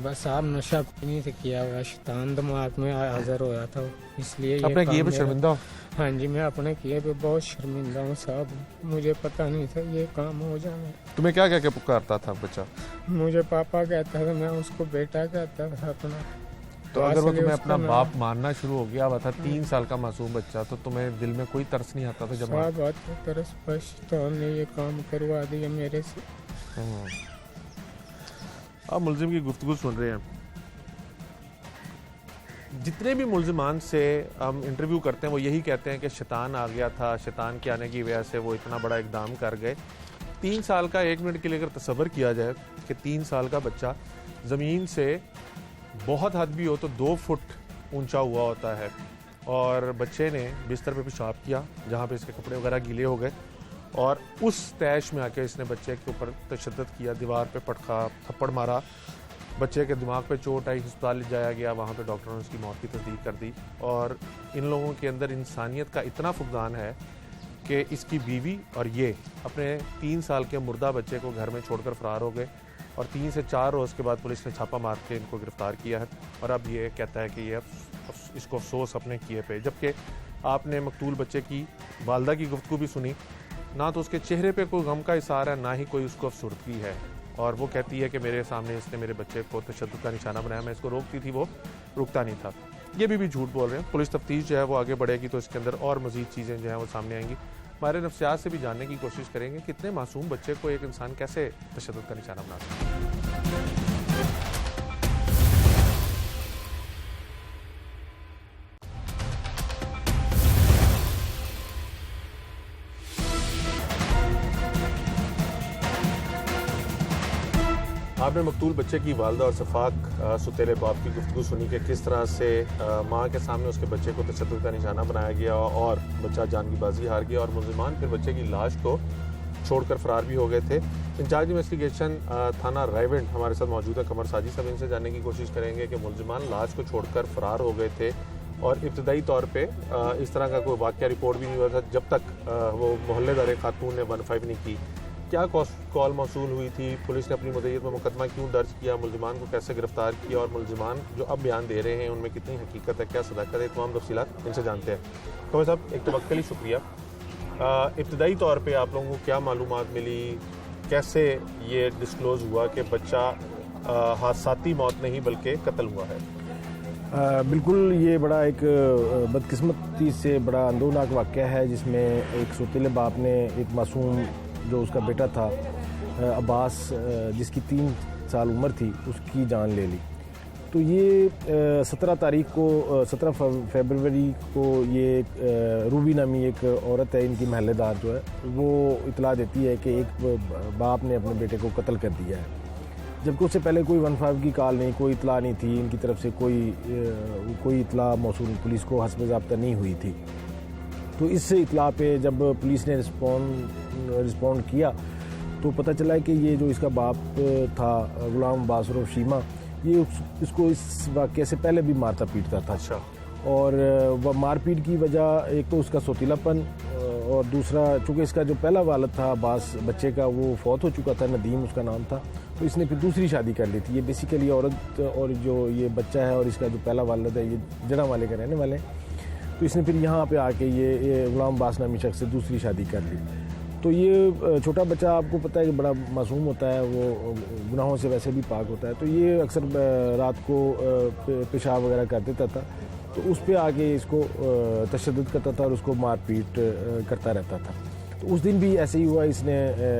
बस आप नशा नहीं से किया हुआ, शैतान दिमाग में हाजिर होया था, इसलिए ये अपने काम किए पे मेरा- शर्मिंदा हो? हाँ जी, मैं अपने किए पे बहुत शर्मिंदा हूँ साहब, मुझे पता नहीं था ये काम हो जाना। तुम्हें क्या कह के पुकारता था बच्चा? मुझे पापा कहता था, मैं उसको बेटा कहता था अपना। तो अगर वो इसलिए तुम्हें उसका अपना नाम- बाप मानना शुरू हो गया हुआ था, 3 साल का मासूम बच्चा, तो तुम्हें दिल में कोई तरस नहीं आता था जब साहब आते तरस पर शैतान ने ये काम करवा दिया मेरे से। आप मुलजिम की गुफ्तगू सुन रहे हैं। जितने भी मुलजिमान से हम इंटरव्यू करते हैं वो यही कहते हैं कि शैतान आ गया था, शैतान के आने की वजह से वो इतना बड़ा इकदाम कर गए। 3 साल का, 1 मिनट के लिए अगर तसव्वुर किया जाए कि 3 साल का बच्चा ज़मीन से बहुत हद भी हो तो 2 फुट ऊंचा हुआ होता है, और बच्चे ने बिस्तर पे पेशाब किया जहाँ पे इसके कपड़े वगैरह गीले हो गए, और उस तैश में आके इसने बच्चे के ऊपर तशद्दुद किया, दीवार पे पटका, थप्पड़ मारा, बच्चे के दिमाग पे चोट आई, अस्पताल ले जाया गया, वहाँ पे डॉक्टरों ने उसकी मौत की तस्दीक कर दी। और इन लोगों के अंदर इंसानियत का इतना फुकदान है कि इसकी बीवी और ये अपने 3 साल के मुर्दा बच्चे को घर में छोड़कर फरार हो गए और 3 से 4 रोज़ के बाद पुलिस ने छापा मार के इनको गिरफ़्तार किया है। और अब ये कहता है कि ये इसको अफसोस अपने किए पे। जबकि आपने मकतूल बच्चे की वालदा की गुफ्तगू भी सुनी, ना तो उसके चेहरे पे कोई गम का इशार है, ना ही कोई उसको अफसुर्दगी है। और वो कहती है कि मेरे सामने इसने मेरे बच्चे को तशद्दुद का निशाना बनाया, मैं इसको रोकती थी, वो रुकता नहीं था। ये भी झूठ बोल रहे हैं। पुलिस तफ्तीश जो है वो आगे बढ़ेगी तो इसके अंदर और मज़ीद चीज़ें जो हैं वो सामने आएंगी। हमारे नफ्सियात से भी जानने की कोशिश करेंगे कितने मासूम बच्चे को एक इंसान कैसे तशद्दुद का निशाना बना सकता है। आपने मकतूल बच्चे की वालदा और सफाक सुतेले बाप की गुफ्तगू सुनी कि किस तरह से माँ के सामने उसके बच्चे को तशद्दुद का निशाना बनाया गया और बच्चा जान की बाजी हार गया और मुल्ज़िमान फिर बच्चे की लाश को छोड़कर फरार भी हो गए थे। इंचार्ज इन्वेस्टिगेशन थाना रायविंड हमारे साथ मौजूद है कमर साजिद साहब, इनसे जानने की कोशिश करेंगे कि मुल्ज़िमान लाश को छोड़कर फरार हो गए थे और इब्तदाई तौर पर इस तरह का कोई वाक़या रिपोर्ट भी नहीं हुआ था जब तक वो मोहल्लेदार खातून ने 15 नहीं की। क्या कॉल मौसूल हुई थी, पुलिस ने अपनी मुद्दत में मुकदमा क्यों दर्ज किया, मुल्ज़िमान को कैसे गिरफ्तार किया और मुल्ज़िमान जो अब बयान दे रहे हैं उनमें कितनी हकीकत है, क्या सदाकत है, तमाम तफसीलात इनसे जानते हैं। कमर साहब, एक तो वक्त के लिए शुक्रिया। इब्तदाई तौर पे आप लोगों को क्या मालूमात मिली, कैसे ये डिस्क्लोज़ हुआ कि बच्चा हादसाती मौत नहीं बल्कि कत्ल हुआ है? बिल्कुल, ये बड़ा एक बदकिस्मती से बड़ा अंदोनाक वाक़या है जिसमें एक सौतेले बाप ने एक मासूम जो उसका बेटा था अब्बास जिसकी 3 साल उम्र थी उसकी जान ले ली। तो ये 17 फरवरी को ये रूबी नामी एक औरत है, इनकी महल्लेदार जो है, वो इतला देती है कि एक बाप ने अपने बेटे को कत्ल कर दिया है। जबकि उससे पहले कोई 15 की कॉल नहीं, कोई इतला नहीं थी, इनकी तरफ से कोई इतला मौसूल पुलिस को हस्ब ज़ाब्ता नहीं हुई थी। तो इस इतला पे जब पुलिस ने रिस्पॉन्ड किया तो पता चला कि ये जो इसका बाप था गुलाम अब्बास उर्फ शीमा, ये इसको इस वाक़े से पहले भी मारता पीटता था। अच्छा। और वह मारपीट की वजह एक तो उसका सौतीलापन और दूसरा चूँकि इसका जो पहला वालिद था अब्बास बच्चे का वो फौत हो चुका था, नदीम उसका नाम था, तो इसने फिर दूसरी शादी कर ली थी। ये बेसिकली औरत और जो ये बच्चा है और इसका जो पहला वालिद है ये जड़ा वाले के रहने वाले हैं। तो इसने फिर यहाँ पे आके ये गुलाम अब्बास नामी शख्स से दूसरी शादी कर ली। तो ये छोटा बच्चा आपको पता है कि बड़ा मासूम होता है, वो गुनाहों से वैसे भी पाक होता है। तो ये अक्सर रात को पेशाब वगैरह कर देता था, तो उस पर आके इसको तशद्दुद करता था और उसको मारपीट करता रहता था। तो उस दिन भी ऐसे ही हुआ,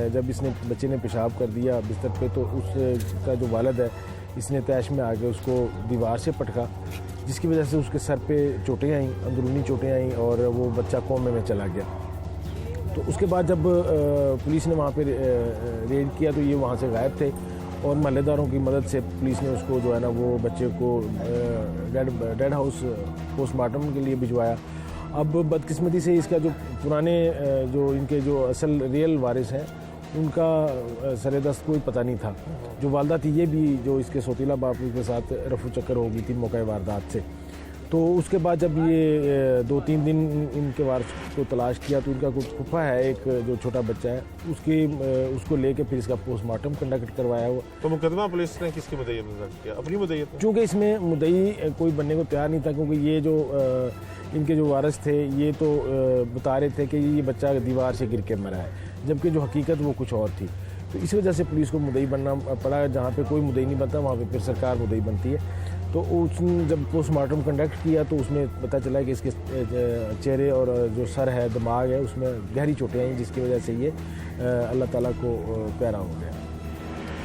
जब इसने बच्चे ने पेशाब कर दिया बिस्तर पे तो उसका जो वालिद है इसने तैश में आके उसको दीवार से पटका, जिसकी वजह से उसके सर पे चोटें आईं, अंदरूनी चोटें आईं और वो बच्चा कोमे में चला गया। तो उसके बाद जब पुलिस ने वहाँ पे रेड किया तो ये वहाँ से गायब थे और महल्लेदारों की मदद से पुलिस ने उसको जो है ना वो बच्चे को डेड हाउस पोस्टमार्टम के लिए भिजवाया। अब बदकिस्मती से इसका जो पुराने जो इनके जो असल रियल वारिस हैं उनका सरेदस्त कोई पता नहीं था। जो वालदा थी ये भी जो इसके सौतीला बाप के साथ रफू चक्कर हो गई थी मौके वारदात से। तो उसके बाद जब ये 2-3 दिन इनके वारिस को तलाश किया तो इनका कुछ फुफा है एक जो छोटा बच्चा है उसको लेके फिर इसका पोस्टमार्टम कंडक्ट करवाया हुआ। तो मुकदमा पुलिस ने किसकी मुद्दत में दर्ज किया? अपनी मुद्दत में? चूँकि इसमें मुद्दई कोई बनने को तैयार नहीं था, क्योंकि ये जो इनके जो वारिस थे ये तो बता रहे थे कि ये बच्चा दीवार से गिर के मरा है, जबकि जो हकीकत वो कुछ और थी। तो इस वजह से पुलिस को मुद्दई बनना पड़ा। जहाँ पे कोई मुद्दई नहीं बनता वहाँ पे फिर सरकार मुद्दई बनती है। तो उसने जब पोस्टमार्टम कंडक्ट किया तो उसमें पता चला कि इसके चेहरे और जो सर है, दिमाग है, उसमें गहरी चोटें आई जिसकी वजह से ये अल्लाह ताला को प्यारा हो गया।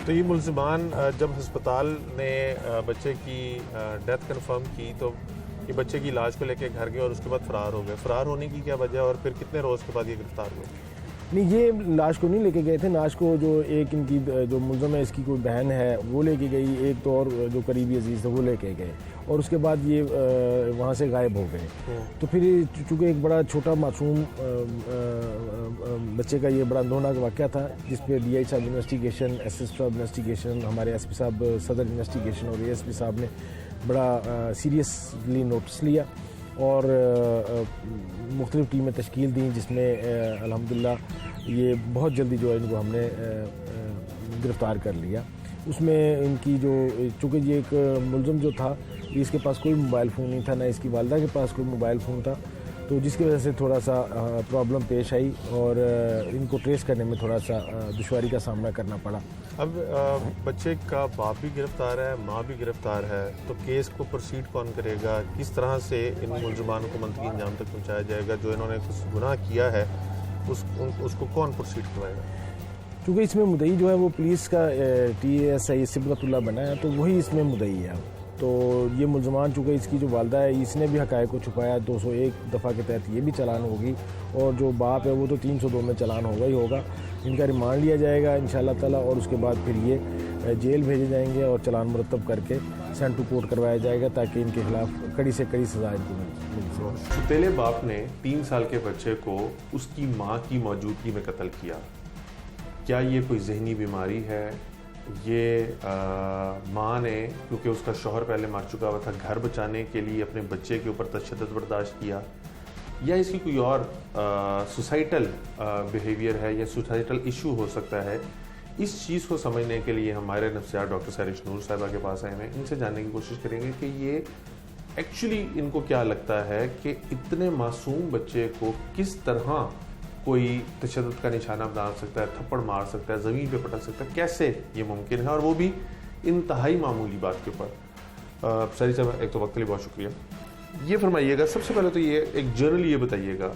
तो ये मुल्ज़िमान जब अस्पताल ने बच्चे की डेथ कंफर्म की तो ये बच्चे की लाश को लेकर घर गए और उसके बाद फ़रार हो गए। फ़रार होने की क्या वजह और फिर कितने रोज़ के बाद ये गिरफ्तार हुए? नहीं, ये लाश को नहीं लेके गए थे। लाश को जो एक इनकी जो मुलज़म है, इसकी कोई बहन है, वो लेके गई, एक तो और जो करीबी अजीज़ थे वो लेके गए, और उसके बाद ये वहाँ से गायब हो गए। तो फिर चूँकि एक बड़ा छोटा मासूम बच्चे का ये बड़ा अंदोनाक वाक़या था, जिस पे DI साहब इन्वेस्टिगेशन, SS साहब इन्वेस्टिगेशन, हमारे SP साहब सदर इन्वेस्टिगेशन और ASP साहब ने बड़ा सीरियसली नोटिस लिया और मुख्तलिफ़ टीमें तश्कील दी, जिसमें अल्हम्दुलिल्लाह ये बहुत जल्दी जो है इनको हमने गिरफ़्तार कर लिया। उसमें इनकी जो, चूँकि ये एक मुलज़म जो था, इसके पास कोई मोबाइल फ़ोन नहीं था, ना इसकी वालिदा के पास कोई मोबाइल फ़ोन था, तो जिसकी वजह से थोड़ा सा प्रॉब्लम पेश आई और इनको ट्रेस करने में थोड़ा सा दुश्वारी का सामना करना पड़ा। अब बच्चे का बाप भी गिरफ्तार है, माँ भी गिरफ्तार है, तो केस को प्रोसीड कौन करेगा? किस तरह से इन मुलज़मानों को मंतकी अंजाम तक पहुँचाया जाएगा? जो इन्होंने कुछ गुनाह किया है उसको कौन प्रोसीड करवाएगा? क्योंकि इसमें मुद्दई जो है वो पुलिस का TSI सिबगतुल्लाह बना है, तो वही इसमें मुद्दई है। तो ये मुलज़मान, चूँकि इसकी जो वालदा है, इसने भी हक़ाइक़ को छुपाया, 201 दफ़ा के तहत ये भी चालान होगी, और जो बाप है वो तो 302 में चालान होगा ही होगा। इनका रिमांड लिया जाएगा इंशाअल्लाह ताला, और उसके बाद फिर ये जेल भेजे जाएंगे और चालान मुरतब करके सेंड टू कोर्ट करवाया जाएगा, ताकि इनके खिलाफ कड़ी से कड़ी सज़ा इनको मिल सके। सुतेले बाप ने 3 साल के बच्चे को उसकी माँ की मौजूदगी में कत्ल किया। क्या ये कोई जहनी बीमारी है? ये माँ ने, क्योंकि उसका शौहर पहले मर चुका हुआ था, घर बचाने के लिए अपने बच्चे के ऊपर तशद्दुद बर्दाश्त किया, या इसकी कोई और सोसाइटल बिहेवियर है या सोसाइटल इशू हो सकता है? इस चीज़ को समझने के लिए हमारे नफ्सियात डॉक्टर सारिश नूर साहिबा के पास आए हैं। इनसे जानने की कोशिश करेंगे कि ये एक्चुअली इनको क्या लगता है कि इतने मासूम बच्चे को किस तरह कोई तशद्दुद का निशाना बना सकता है, थप्पड़ मार सकता है, ज़मीन पे पटक सकता है, कैसे ये मुमकिन है, और वो भी इंतहाई मामूली बात के ऊपर। सारी साहब, एक तो वक्त के लिए बहुत शुक्रिया। ये फरमाइएगा, सबसे पहले तो ये एक जनरली ये बताइएगा,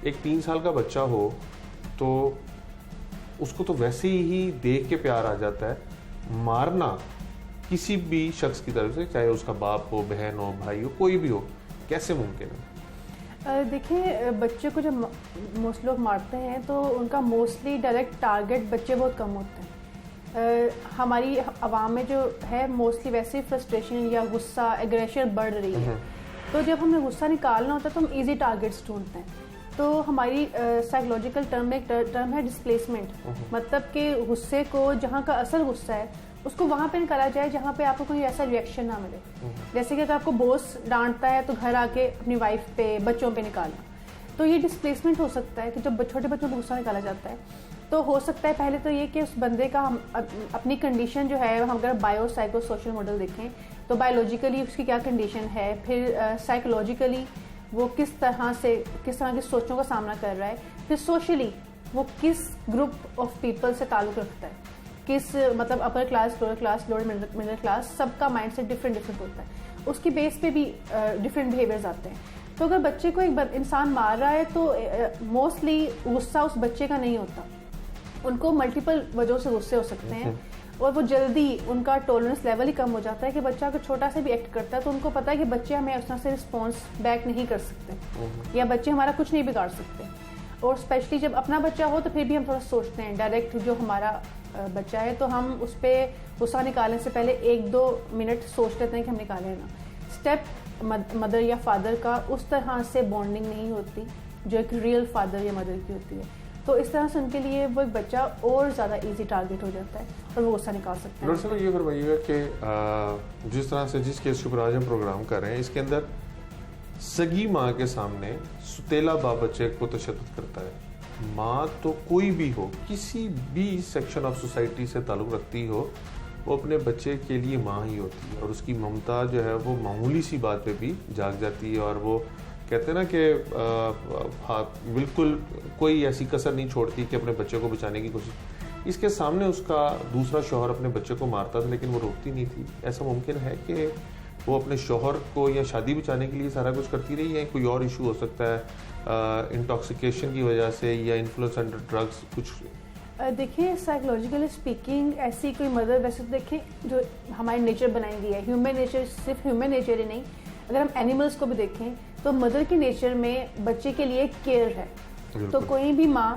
एक 3 साल का बच्चा हो तो उसको तो वैसे ही देख के प्यार आ जाता है, मारना किसी भी शख्स की तरफ से, चाहे उसका बाप हो, बहन हो, भाई हो, कोई भी हो, कैसे मुमकिन है? देखिए, बच्चे को जब मोस्ट लोग मारते हैं तो उनका मोस्टली डायरेक्ट टारगेट बच्चे बहुत कम होते हैं। हमारी आवाम में जो है मोस्टली वैसे फ्रस्ट्रेशन या गुस्सा, एग्रेशन बढ़ रही है, तो जब हमें गुस्सा निकालना होता है तो हम इजी टारगेट्स ढूंढते हैं। तो हमारी साइकोलॉजिकल टर्म में एक टर्म है डिस्प्लेसमेंट, मतलब कि गुस्से को, जहाँ का असल गुस्सा है उसको वहाँ पे निकाला जाए जहाँ पे आपको कोई ऐसा रिएक्शन ना मिले। जैसे कि अगर आपको बॉस डांटता है तो घर आके अपनी वाइफ पे, बच्चों पे निकालना, तो ये डिस्प्लेसमेंट हो सकता है कि जब छोटे बच्चों पे गुस्सा निकाला जाता है तो हो सकता है पहले तो ये कि उस बंदे का हम अपनी कंडीशन जो है, हम अगर बायो साइको सोशल मॉडल देखें तो बायोलॉजिकली उसकी क्या कंडीशन है, फिर साइकोलॉजिकली वो किस तरह की सोचों का सामना कर रहा है, फिर सोशली वो किस ग्रुप ऑफ पीपल से ताल्लुक़ रखता है, किस मतलब upper class, lower class, lower middle class, सबका माइंडसेट डिफरेंट होता है, उसकी बेस पे भी डिफरेंट बिहेवियर्स आते हैं। तो अगर बच्चे को एक इंसान मार रहा है तो मोस्टली गुस्सा उस बच्चे का नहीं होता, उनको मल्टीपल वजहों से गुस्से हो सकते हैं, और वो जल्दी उनका टॉलरेंस लेवल ही कम हो जाता है कि बच्चा अगर छोटा से भी एक्ट करता है तो उनको पता है कि बच्चे हमें उस तरह से रिस्पॉन्स बैक नहीं कर सकते, या बच्चे हमारा कुछ नहीं बिगाड़ सकते। और स्पेशली जब अपना बच्चा हो तो फिर भी हम थोड़ा सोचते हैं, डायरेक्ट जो हमारा बच्चा है तो हम उस पर गुस्सा निकालने से पहले 1-2 मिनट सोच लेते हैं कि हम निकालें ना। स्टेप मदर या फादर का उस तरह से बॉन्डिंग नहीं होती जो एक रियल फादर या मदर की होती है, तो इस तरह से उनके लिए वो एक बच्चा और ज़्यादा इजी टारगेट हो जाता है और वो गुस्सा निकाल सकता है। डॉक्टर साहब, ये फरमाइएगा कि जिस तरह से जिस केस के ऊपर आज हम प्रोग्राम कर रहे हैं, इसके अंदर सगी माँ के सामने सुतेला बाप बच्चे को तशद्दुद करता है। माँ तो कोई भी हो, किसी भी सेक्शन ऑफ सोसाइटी से ताल्लुक़ रखती हो, वो अपने बच्चे के लिए माँ ही होती है, और उसकी ममता जो है वो मामूली सी बात पे भी जाग जाती है, और वो कहते हैं ना कि बिल्कुल कोई ऐसी कसर नहीं छोड़ती कि अपने बच्चे को बचाने की कोशिश। इसके सामने उसका दूसरा शौहर अपने बच्चे को मारता था लेकिन वो रोकती नहीं थी। ऐसा मुमकिन है कि वो अपने शौहर को या शादी बचाने के लिए सारा कुछ करती रही है? कोई और इशू हो सकता है, इंटॉक्सिकेशन की वजह से या इन्फ्लुएंस अंडर ड्रग्स कुछ? देखिए, साइकोलॉजिकली स्पीकिंग ऐसी कोई मदर, वैसे देखें जो हमारी नेचर बनाई गई है, ह्यूमन नेचर, सिर्फ ह्यूमन नेचर ही नहीं, अगर हम एनिमल्स को भी देखें तो मदर की नेचर में बच्चे के लिए केयर है। तो कोई भी माँ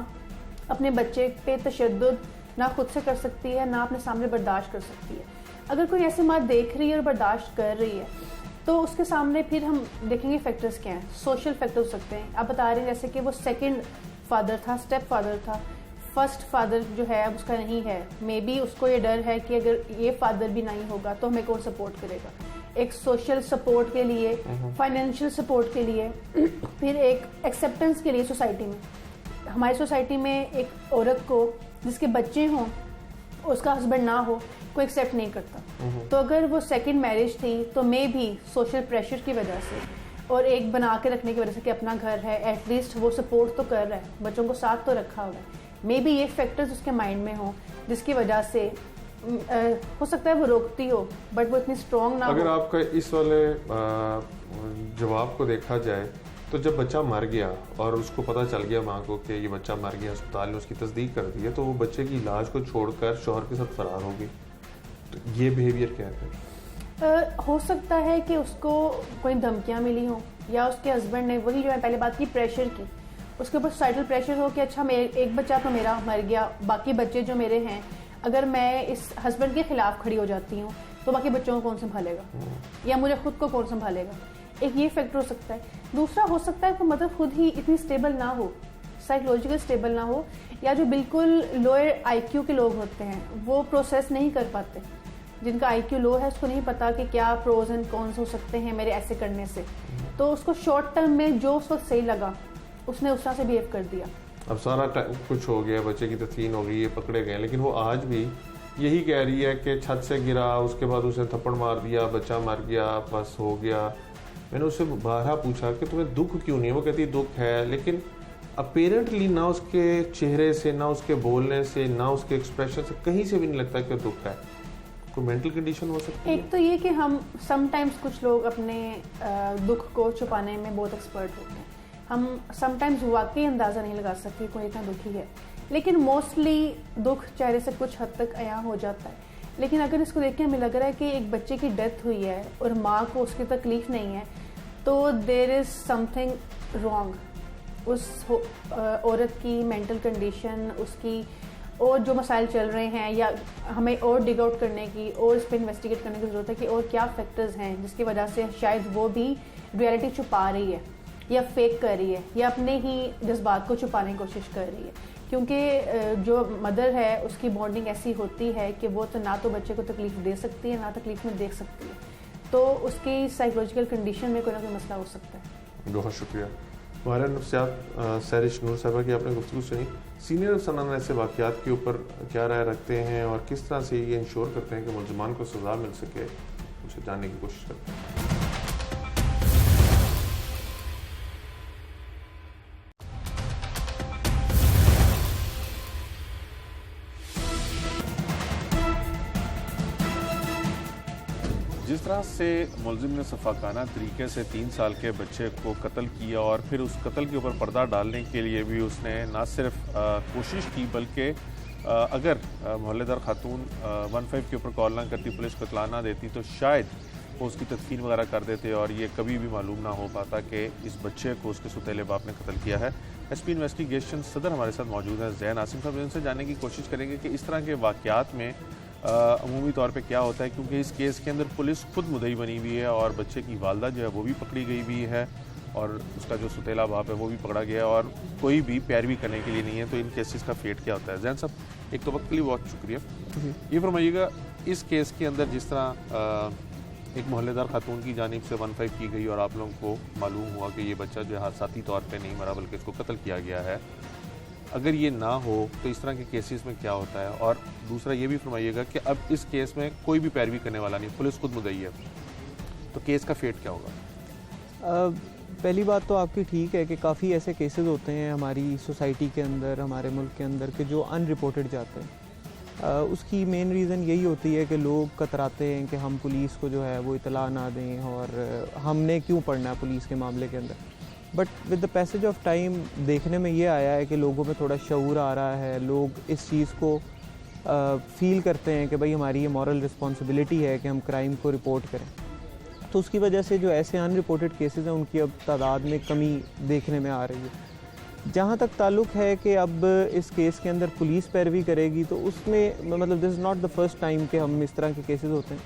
अपने बच्चे पे तशद्दुद ना खुद से कर सकती है, ना अपने सामने बर्दाश्त कर सकती है। अगर कोई ऐसी माँ देख रही है और बर्दाश्त कर रही है तो उसके सामने फिर हम देखेंगे फैक्टर्स क्या हैं। सोशल फैक्टर हो सकते हैं। आप बता रहे हैं जैसे कि वो सेकंड फादर था, स्टेप फादर था, फर्स्ट फादर जो है अब उसका नहीं है। मे बी उसको ये डर है कि अगर ये फादर भी नहीं होगा तो हमें कौन सपोर्ट करेगा। एक सोशल सपोर्ट के लिए, फाइनेंशियल सपोर्ट के लिए, फिर एक एक्सेप्टेंस के लिए सोसाइटी में। हमारी सोसाइटी में एक औरत को जिसके बच्चे हों, उसका हस्बैंड ना हो, कोई एक्सेप्ट नहीं करता। तो अगर वो सेकंड मैरिज थी तो मे भी सोशल प्रेशर की वजह से और एक बना के रखने की वजह से कि अपना घर है, एटलीस्ट वो सपोर्ट तो कर रहा है, बच्चों को साथ तो रखा हुआ है। मे बी ये फैक्टर्स उसके माइंड में हो जिसकी वजह से हो सकता है वो रोकती हो, बट वो इतनी स्ट्रॉन्ग ना हो। अगर आपका इस वाले जवाब को देखा जाए तो जब बच्चा मर गया और उसको पता चल गया माँ को कि ये बच्चा मर गया, अस्पताल ने उसकी तस्दीक कर दी है, तो वो बच्चे की इलाज को छोड़कर शौहर के साथ फरार हो गई। तो ये बिहेवियर क्या है? हो सकता है कि उसको कोई धमकियाँ मिली हो या उसके हस्बैंड ने, वही जो है पहले बात की प्रेशर की, उसके ऊपर सोसाइटल प्रेशर हो कि अच्छा एक बच्चा तो मेरा मर गया, बाकी बच्चे जो मेरे हैं, अगर मैं इस हस्बैंड के खिलाफ खड़ी हो जाती हूँ तो बाकी बच्चों को कौन संभालेगा या मुझे खुद को कौन संभालेगा। एक ये फैक्टर हो सकता है। दूसरा हो सकता है कि मदर खुद ही इतनी स्टेबल ना हो, साइकोलॉजिकल स्टेबल ना हो, या जो बिल्कुल लोअर आईक्यू के लोग होते हैं वो प्रोसेस नहीं कर पाते। जिनका आईक्यू लो है उसको नहीं पता कि क्या प्रोज एंड कॉन्स हो सकते हैं मेरे ऐसे करने से, तो उसको शॉर्ट टर्म में जो उस वक्त सही लगा उसने उस तरह से बिहेव कर दिया। अब सारा कुछ हो गया, बच्चे की तस्लीन हो गई, ये पकड़े गए, लेकिन वो आज भी यही कह रही है कि छत से गिरा, उसके बाद उसे थप्पड़ मार दिया, बच्चा मर गया, बस हो गया। मैंने उससे बारहा पूछा कि तुम्हें दुख क्यों नहीं है? वो कहती है दुख है, लेकिन अपेरेंटली ना उसके चेहरे से, ना उसके बोलने से, ना उसके एक्सप्रेशन से कहीं से भी नहीं लगता कि दुख है। कोई मेंटल कंडीशन हो सकती है? एक तो ये कि हम समटाइम्स कुछ लोग अपने दुख को छुपाने में बहुत एक्सपर्ट होते हैं। हम समटाइम्स वाकई अंदाज़ा नहीं लगा सकते कोई इतना दुखी है, लेकिन मोस्टली दुख चेहरे से कुछ हद तक अयां हो जाता है। लेकिन अगर इसको देख के हमें लग रहा है कि एक बच्चे की डेथ हुई है और माँ को उसकी तकलीफ नहीं है, तो देयर इज़ समथिंग रॉन्ग। उस औरत की मेंटल कंडीशन, उसकी और जो मसाइल चल रहे हैं, या हमें और डिग आउट करने की और इस पर इन्वेस्टिगेट करने की ज़रूरत है कि और क्या फैक्टर्स हैं जिसकी वजह से शायद वो भी रियलिटी छुपा रही है या फेक कर रही है या अपने ही जज्बात को छुपाने की कोशिश कर रही है। क्योंकि जो मदर है उसकी बॉन्डिंग ऐसी होती है कि वो तो ना तो बच्चे को तकलीफ दे सकती है, ना तकलीफ में देख सकती है, तो उसकी साइकोलॉजिकल कंडीशन में कोई ना कोई मसला हो सकता है। बहुत शुक्रिया। हमारे नफ्सियात सैरिश नूर साहबा की आपने गुफ्तगू सुनी। सीनियर अफसरान ऐसे वाक़यात के ऊपर क्या राय रखते हैं और किस तरह से ये इंश्योर करते हैं कि मुलज़मान को सज़ा मिल सके, उसे जानने की कोशिश करते हैं। जिस तरह से मुलजिम ने सफाकाना तरीके से 3 साल के बच्चे को कत्ल किया और फिर उस कत्ल के ऊपर पर्दा डालने के लिए भी उसने ना सिर्फ कोशिश की, बल्कि अगर मोहल्लेदार खातून 15 के ऊपर कॉल ना करती, पुलिस को इत्तला ना देती, तो शायद वो उसकी तदफीन वगैरह कर देते और ये कभी भी मालूम ना हो पाता कि इस बच्चे को उसके सुतेले बाप ने कत्ल किया है। एसपी इन्वेस्टिगेशन सदर हमारे साथ मौजूद हैं ज़ैन आसिम साहब, इनसे जानने की कोशिश करेंगे कि इस तरह के वाक़यात में अमूमी तौर पे क्या होता है, क्योंकि इस केस के अंदर पुलिस खुद मुद्दई बनी हुई है और बच्चे की वालदा जो है वो भी पकड़ी गई हुई है और उसका जो सुतेला बाप है वो भी पकड़ा गया है और कोई भी पैरवी करने के लिए नहीं है। तो इन केसेस का फेट क्या होता है? जैन साहब, एक तो वक्त के लिए बहुत शुक्रिया। ये फरमाइएगा, इस केस के अंदर जिस तरह एक मोहल्लेदार खातून की जानिब से 15 की गई और आप लोगों को मालूम हुआ कि ये बच्चा जो है हादसाती तौर पर नहीं मरा बल्कि इसको कत्ल किया गया है, अगर ये ना हो तो इस तरह के केसेस में क्या होता है? और दूसरा ये भी फरमाइएगा कि अब इस केस में कोई भी पैरवी करने वाला नहीं, पुलिस खुद मुद्दई है, तो केस का फेट क्या होगा? पहली बात तो आपकी ठीक है कि काफ़ी ऐसे केसेस होते हैं हमारी सोसाइटी के अंदर, हमारे मुल्क के अंदर, कि जो अनरिपोर्टेड जाते हैं। उसकी मेन रीज़न यही होती है कि लोग कतराते हैं कि हम पुलिस को जो है वो इतला ना दें और हमने क्यों पढ़ना है पुलिस के मामले के अंदर। But with the passage of time देखने में ये आया है कि लोगों में थोड़ा शऊर आ रहा है, लोग इस चीज़ को फील करते हैं कि भाई हमारी ये मॉरल रिस्पॉन्सिबिलिटी है कि हम क्राइम को रिपोर्ट करें। तो उसकी वजह से जो ऐसे अनरिपोर्टेड केसेस हैं उनकी अब तादाद में कमी देखने में आ रही है। जहाँ तक ताल्लुक़ है कि अब इस केस के अंदर पुलिस पैरवी करेगी, तो उसमें मतलब this is not the first time कि हम इस तरह के केसेस होते हैं।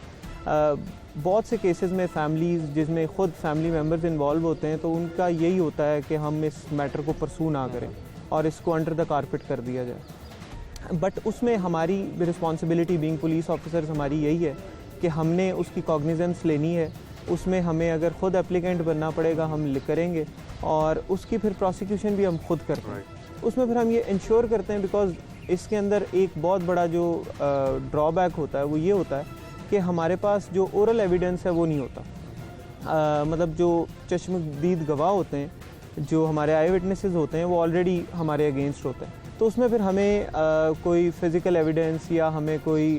बहुत से केसेस में फैमिलीज़ जिसमें ख़ुद फैमिली मेम्बर्स इन्वॉल्व होते हैं, तो उनका यही होता है कि हम इस मैटर को परसू ना करें और इसको अंडर द कारपेट कर दिया जाए। बट उसमें हमारी रिस्पॉन्सिबिलिटी बीइंग पुलिस ऑफिसर्स हमारी यही है कि हमने उसकी कॉग्निजेंस लेनी है। उसमें हमें अगर ख़ुद एप्लीकेंट बनना पड़ेगा हम करेंगे, और उसकी फिर प्रोसिक्यूशन भी हम खुद करते हैं। उसमें फिर हम ये इंश्योर करते हैं, बिकॉज इसके अंदर एक बहुत बड़ा जो ड्रॉबैक होता है वो ये होता है कि हमारे पास जो ओरल एविडेंस है वो नहीं होता। मतलब जो चश्मदीद गवाह होते हैं, जो हमारे आई विटनेसेस होते हैं, वो ऑलरेडी हमारे अगेंस्ट होते हैं। तो उसमें फिर हमें कोई फिज़िकल एविडेंस या हमें कोई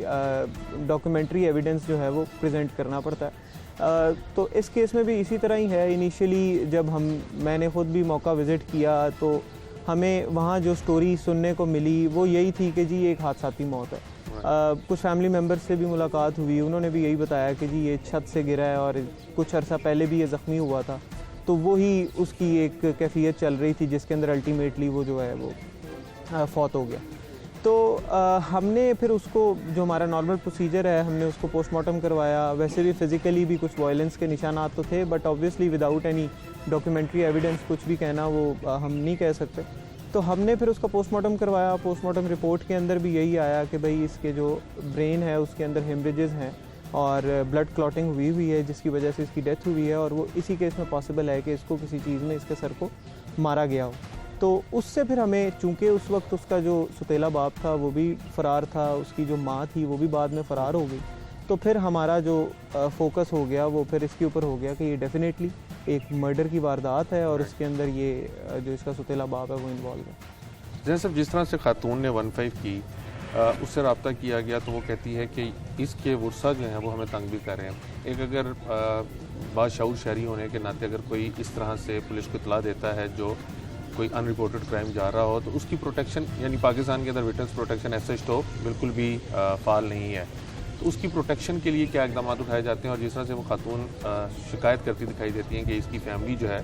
डॉक्यूमेंट्री एविडेंस जो है वो प्रेजेंट करना पड़ता है। तो इस केस में भी इसी तरह ही है। इनिशियली जब मैंने ख़ुद भी मौका विज़िट किया, तो हमें वहाँ जो स्टोरी सुनने को मिली वो यही थी कि जी एक हादसाती मौत है। कुछ फैमिली मेम्बर्स से भी मुलाकात हुई, उन्होंने भी यही बताया कि जी ये छत से गिरा है और कुछ अर्सा पहले भी ये ज़ख्मी हुआ था। तो वही उसकी एक कैफियत चल रही थी जिसके अंदर अल्टीमेटली वो जो है वो फौत हो गया। तो हमने फिर उसको, जो हमारा नॉर्मल प्रोसीजर है, हमने उसको पोस्टमार्टम करवाया। वैसे भी फ़िज़िकली भी कुछ वायलेंस के निशानात तो थे, but obviously without any documentary evidence कुछ भी कहना वो हम नहीं कह सकते। तो हमने फिर उसका पोस्टमार्टम करवाया। पोस्टमार्टम रिपोर्ट के अंदर भी यही आया कि भाई इसके जो ब्रेन है उसके अंदर हेमरेजेस हैं और ब्लड क्लॉटिंग हुई है, जिसकी वजह से इसकी डेथ हुई है, और वो इसी केस में पॉसिबल है कि इसको किसी चीज़ में इसके सर को मारा गया हो। तो उससे फिर हमें, चूँकि उस वक्त उसका जो सुतेला बाप था वो भी फ़रार था, उसकी जो माँ थी वो भी बाद में फ़रार हो गई, तो फिर हमारा जो फोकस हो गया वो फिर इसके ऊपर हो गया कि ये डेफिनेटली एक मर्डर की वारदात है और उसके अंदर ये जो इसका सुतेला बाप है वो इन्वॉल्व है। जैसे जिस तरह से खातून ने 15 की उससे रब्ता किया गया, तो वो कहती है कि इसके वर्सा जो हैं वो हमें तंग भी कर रहे हैं। एक अगर बाशऊर शहरी होने के नाते अगर कोई इस तरह से पुलिस को इतला देता है जो कोई अनरिपोर्टेड क्राइम जा रहा हो, तो उसकी प्रोटेक्शन, यानी पाकिस्तान के अंदर विटनेस प्रोटेक्शन ऐसा तो बिल्कुल भी फाल नहीं है, तो उसकी प्रोटेक्शन के लिए क्या इकदाम उठाए जाते हैं? और जिस तरह से वो खातून शिकायत करती दिखाई देती हैं कि इसकी फैमिली जो है,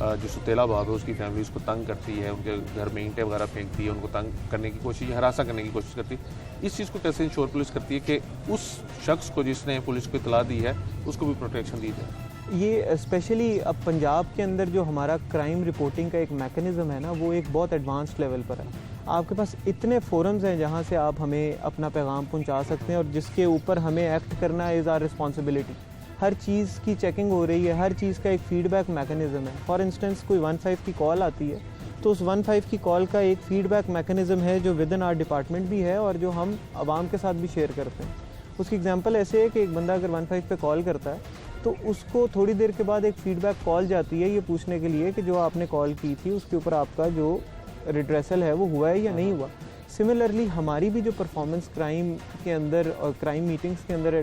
जो सुतेला बाप है उसकी फैमिली उसको तंग करती है, उनके घर में ईंटें वगैरह फेंकती है, उनको तंग करने की कोशिश, हरासा करने की कोशिश करती है। इस चीज़ को कैसे इंश्योर पुलिस करती है कि उस शख्स को जिसने पुलिस को इतला दी है उसको भी प्रोटेक्शन दी जाए? ये स्पेशली अब पंजाब के अंदर जो हमारा क्राइम रिपोर्टिंग का एक मैकेनिज़्म है ना, वो एक बहुत एडवांस्ड लेवल पर है। आपके पास इतने फोरम्स हैं जहाँ से आप हमें अपना पैगाम पहुँचा सकते हैं और जिसके ऊपर हमें एक्ट करना इज़ आवर रिस्पॉन्सिबिलिटी। हर चीज़ की चेकिंग हो रही है, हर चीज़ का एक फीडबैक मैकेनिज़्म है। फॉर इंस्टेंस कोई 15 की कॉल आती है, तो उस 15 की कॉल का एक फीडबैक मैकेनिज़्म है जो विद इन आवर डिपार्टमेंट भी है और जो हम आवाम के साथ भी शेयर करते हैं। उसकी एग्जांपल ऐसे है कि एक बंदा अगर 15 पे कॉल करता है, तो उसको थोड़ी देर के बाद एक फ़ीडबैक कॉल जाती है ये पूछने के लिए कि जो आपने कॉल की थी उसके ऊपर आपका जो रिड्रेसल है वो हुआ है या नहीं हुआ। सिमिलरली हमारी भी जो परफॉर्मेंस क्राइम के अंदर और क्राइम मीटिंग्स के अंदर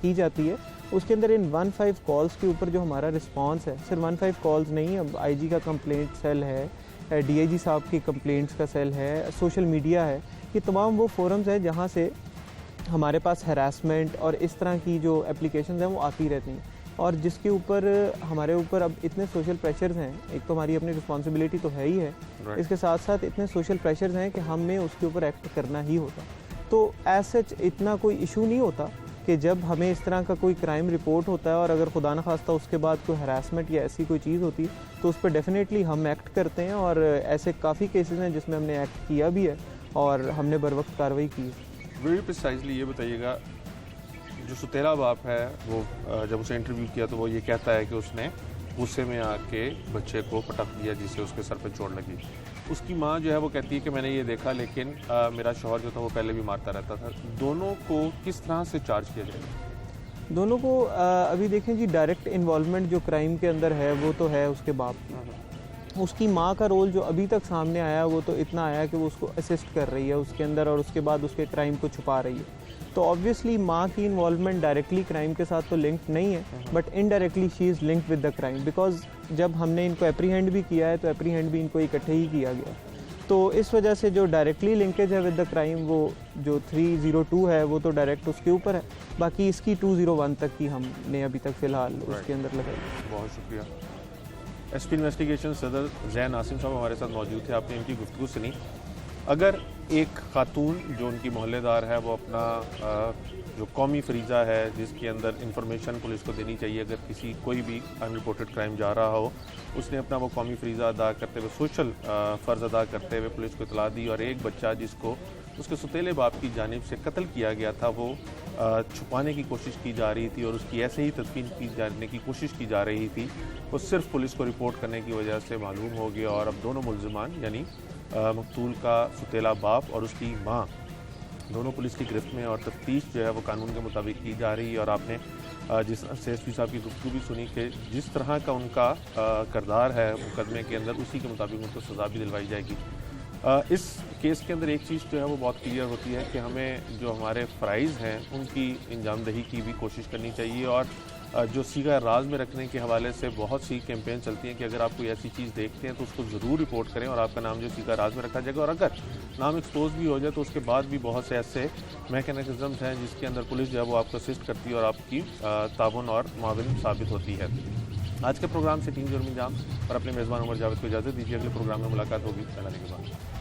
की जाती है, उसके अंदर इन 15 कॉल्स के ऊपर जो हमारा रिस्पांस है, सिर्फ 15 कॉल्स नहीं, अब आईजी का कंप्लेंट सेल है, डीआईजी साहब की कंप्लेंट्स का सेल है, सोशल मीडिया है, ये तमाम वो फोरम्स हैं जहाँ से हमारे पास हैरासमेंट और इस तरह की जो एप्लीकेशंस हैं वो आती रहती हैं। और जिसके ऊपर हमारे ऊपर अब इतने सोशल प्रेशर्स हैं, एक तो हमारी अपनी रिस्पॉन्सिबिलिटी तो है ही है, इसके साथ साथ इतने सोशल प्रेशर्स हैं कि हमें उसके ऊपर एक्ट करना ही होता। तो एज सच इतना कोई इशू नहीं होता कि जब हमें इस तरह का कोई क्राइम रिपोर्ट होता है और अगर खुदा न खास्ता उसके बाद कोई हरासमेंट या ऐसी कोई चीज़ होती है तो उस पर डेफिनेटली हम एक्ट करते हैं। और ऐसे काफ़ी केसेस हैं जिसमें हमने एक्ट किया भी है और हमने बर वक्त कार्रवाई की है। वेरी प्रिसाइजली ये बताइएगा, जो सुतेला बाप है वो जब उसे इंटरव्यू किया तो वो ये कहता है कि उसने गुस्से में आके बच्चे को पटक दिया जिससे उसके सर पे चोट लगी। उसकी माँ जो है वो कहती है कि मैंने ये देखा, लेकिन मेरा शौहर जो था वो पहले भी मारता रहता था। दोनों को किस तरह से चार्ज किया जाएगा? दोनों को अभी देखें जी, डायरेक्ट इन्वॉल्वमेंट जो क्राइम के अंदर है वो तो है उसके बाप की। उसकी माँ का रोल जो अभी तक सामने आया वो तो इतना आया कि वो उसको असिस्ट कर रही है उसके अंदर और उसके बाद उसके क्राइम को छुपा रही है। तो ऑब्वियसली माँ की इन्वॉल्वमेंट डायरेक्टली क्राइम के साथ तो लिंक्ड नहीं है, but indirectly she is linked with the crime, because जब हमने इनको एप्रीहेंड भी किया है तो एप्रीहेंड भी इनको इकट्ठे ही किया गया। तो इस वजह से जो डायरेक्टली लिंकेज है विद द क्राइम, वो जो 302 है वो तो डायरेक्ट उसके ऊपर है, बाकी इसकी 201 तक की हमने अभी तक फ़िलहाल उसके अंदर लगाई। बहुत शुक्रिया। एसपी इन्वेस्टिगेशन सदर जैन आसिम साहब हमारे साथ मौजूद थे। आपने इनकी गुफ्तगू सुनी। अगर एक खातून जो उनकी मोहल्लेदार है वो अपना जो कौमी फरीज़ा है जिसके अंदर इंफॉर्मेशन पुलिस को देनी चाहिए, अगर किसी कोई भी अनरिपोर्टेड क्राइम जा रहा हो, उसने अपना वो कौमी फरीज़ा अदा करते हुए, सोशल फ़र्ज़ अदा करते हुए पुलिस को इतला दी और एक बच्चा जिसको उसके सुतेले बाप की जानिब से कत्ल किया गया था वो छुपाने की कोशिश की जा रही थी और उसकी ऐसे ही तदफीन की जाने की कोशिश की जा रही थी, वो सिर्फ पुलिस को रिपोर्ट करने की वजह से मालूम हो गया और अब दोनों मुल्ज़िमान यानी मकतूल का सुतेला बाप और उसकी माँ दोनों पुलिस की गिरफ्त में और तफ्तीश जो है वो कानून के मुताबिक की जा रही है। और आपने जिस एसपी साहब की गुफ्तगू भी सुनी कि जिस तरह का उनका किरदार है मुकदमे के अंदर उसी के मुताबिक उनको सज़ा भी दिलवाई जाएगी। इस केस के अंदर एक चीज़ जो है वो बहुत क्लियर होती है कि हमें जो हमारे फ़राइज़ हैं उनकी इंजामदही की भी कोशिश करनी चाहिए और जो सीगा राज में रखने के हवाले से बहुत सी कैंपेन चलती हैं कि अगर आप कोई ऐसी चीज़ देखते हैं तो उसको ज़रूर रिपोर्ट करें और आपका नाम जो सीगा राज में रखा जाएगा और अगर नाम एक्सपोज भी हो जाए तो उसके बाद भी बहुत से ऐसे मैकेनिज़म्स हैं जिसके अंदर पुलिस जो है वो आपको असिस्ट करती है और आपकी ताउन और माविन साबित होती है। आज के प्रोग्राम से टीम जुर्म इंजाम और अपने मेज़बान उमर जावेद को इजाज़त दीजिए। अगले प्रोग्राम में मुलाकात होगी। चलाने के बाद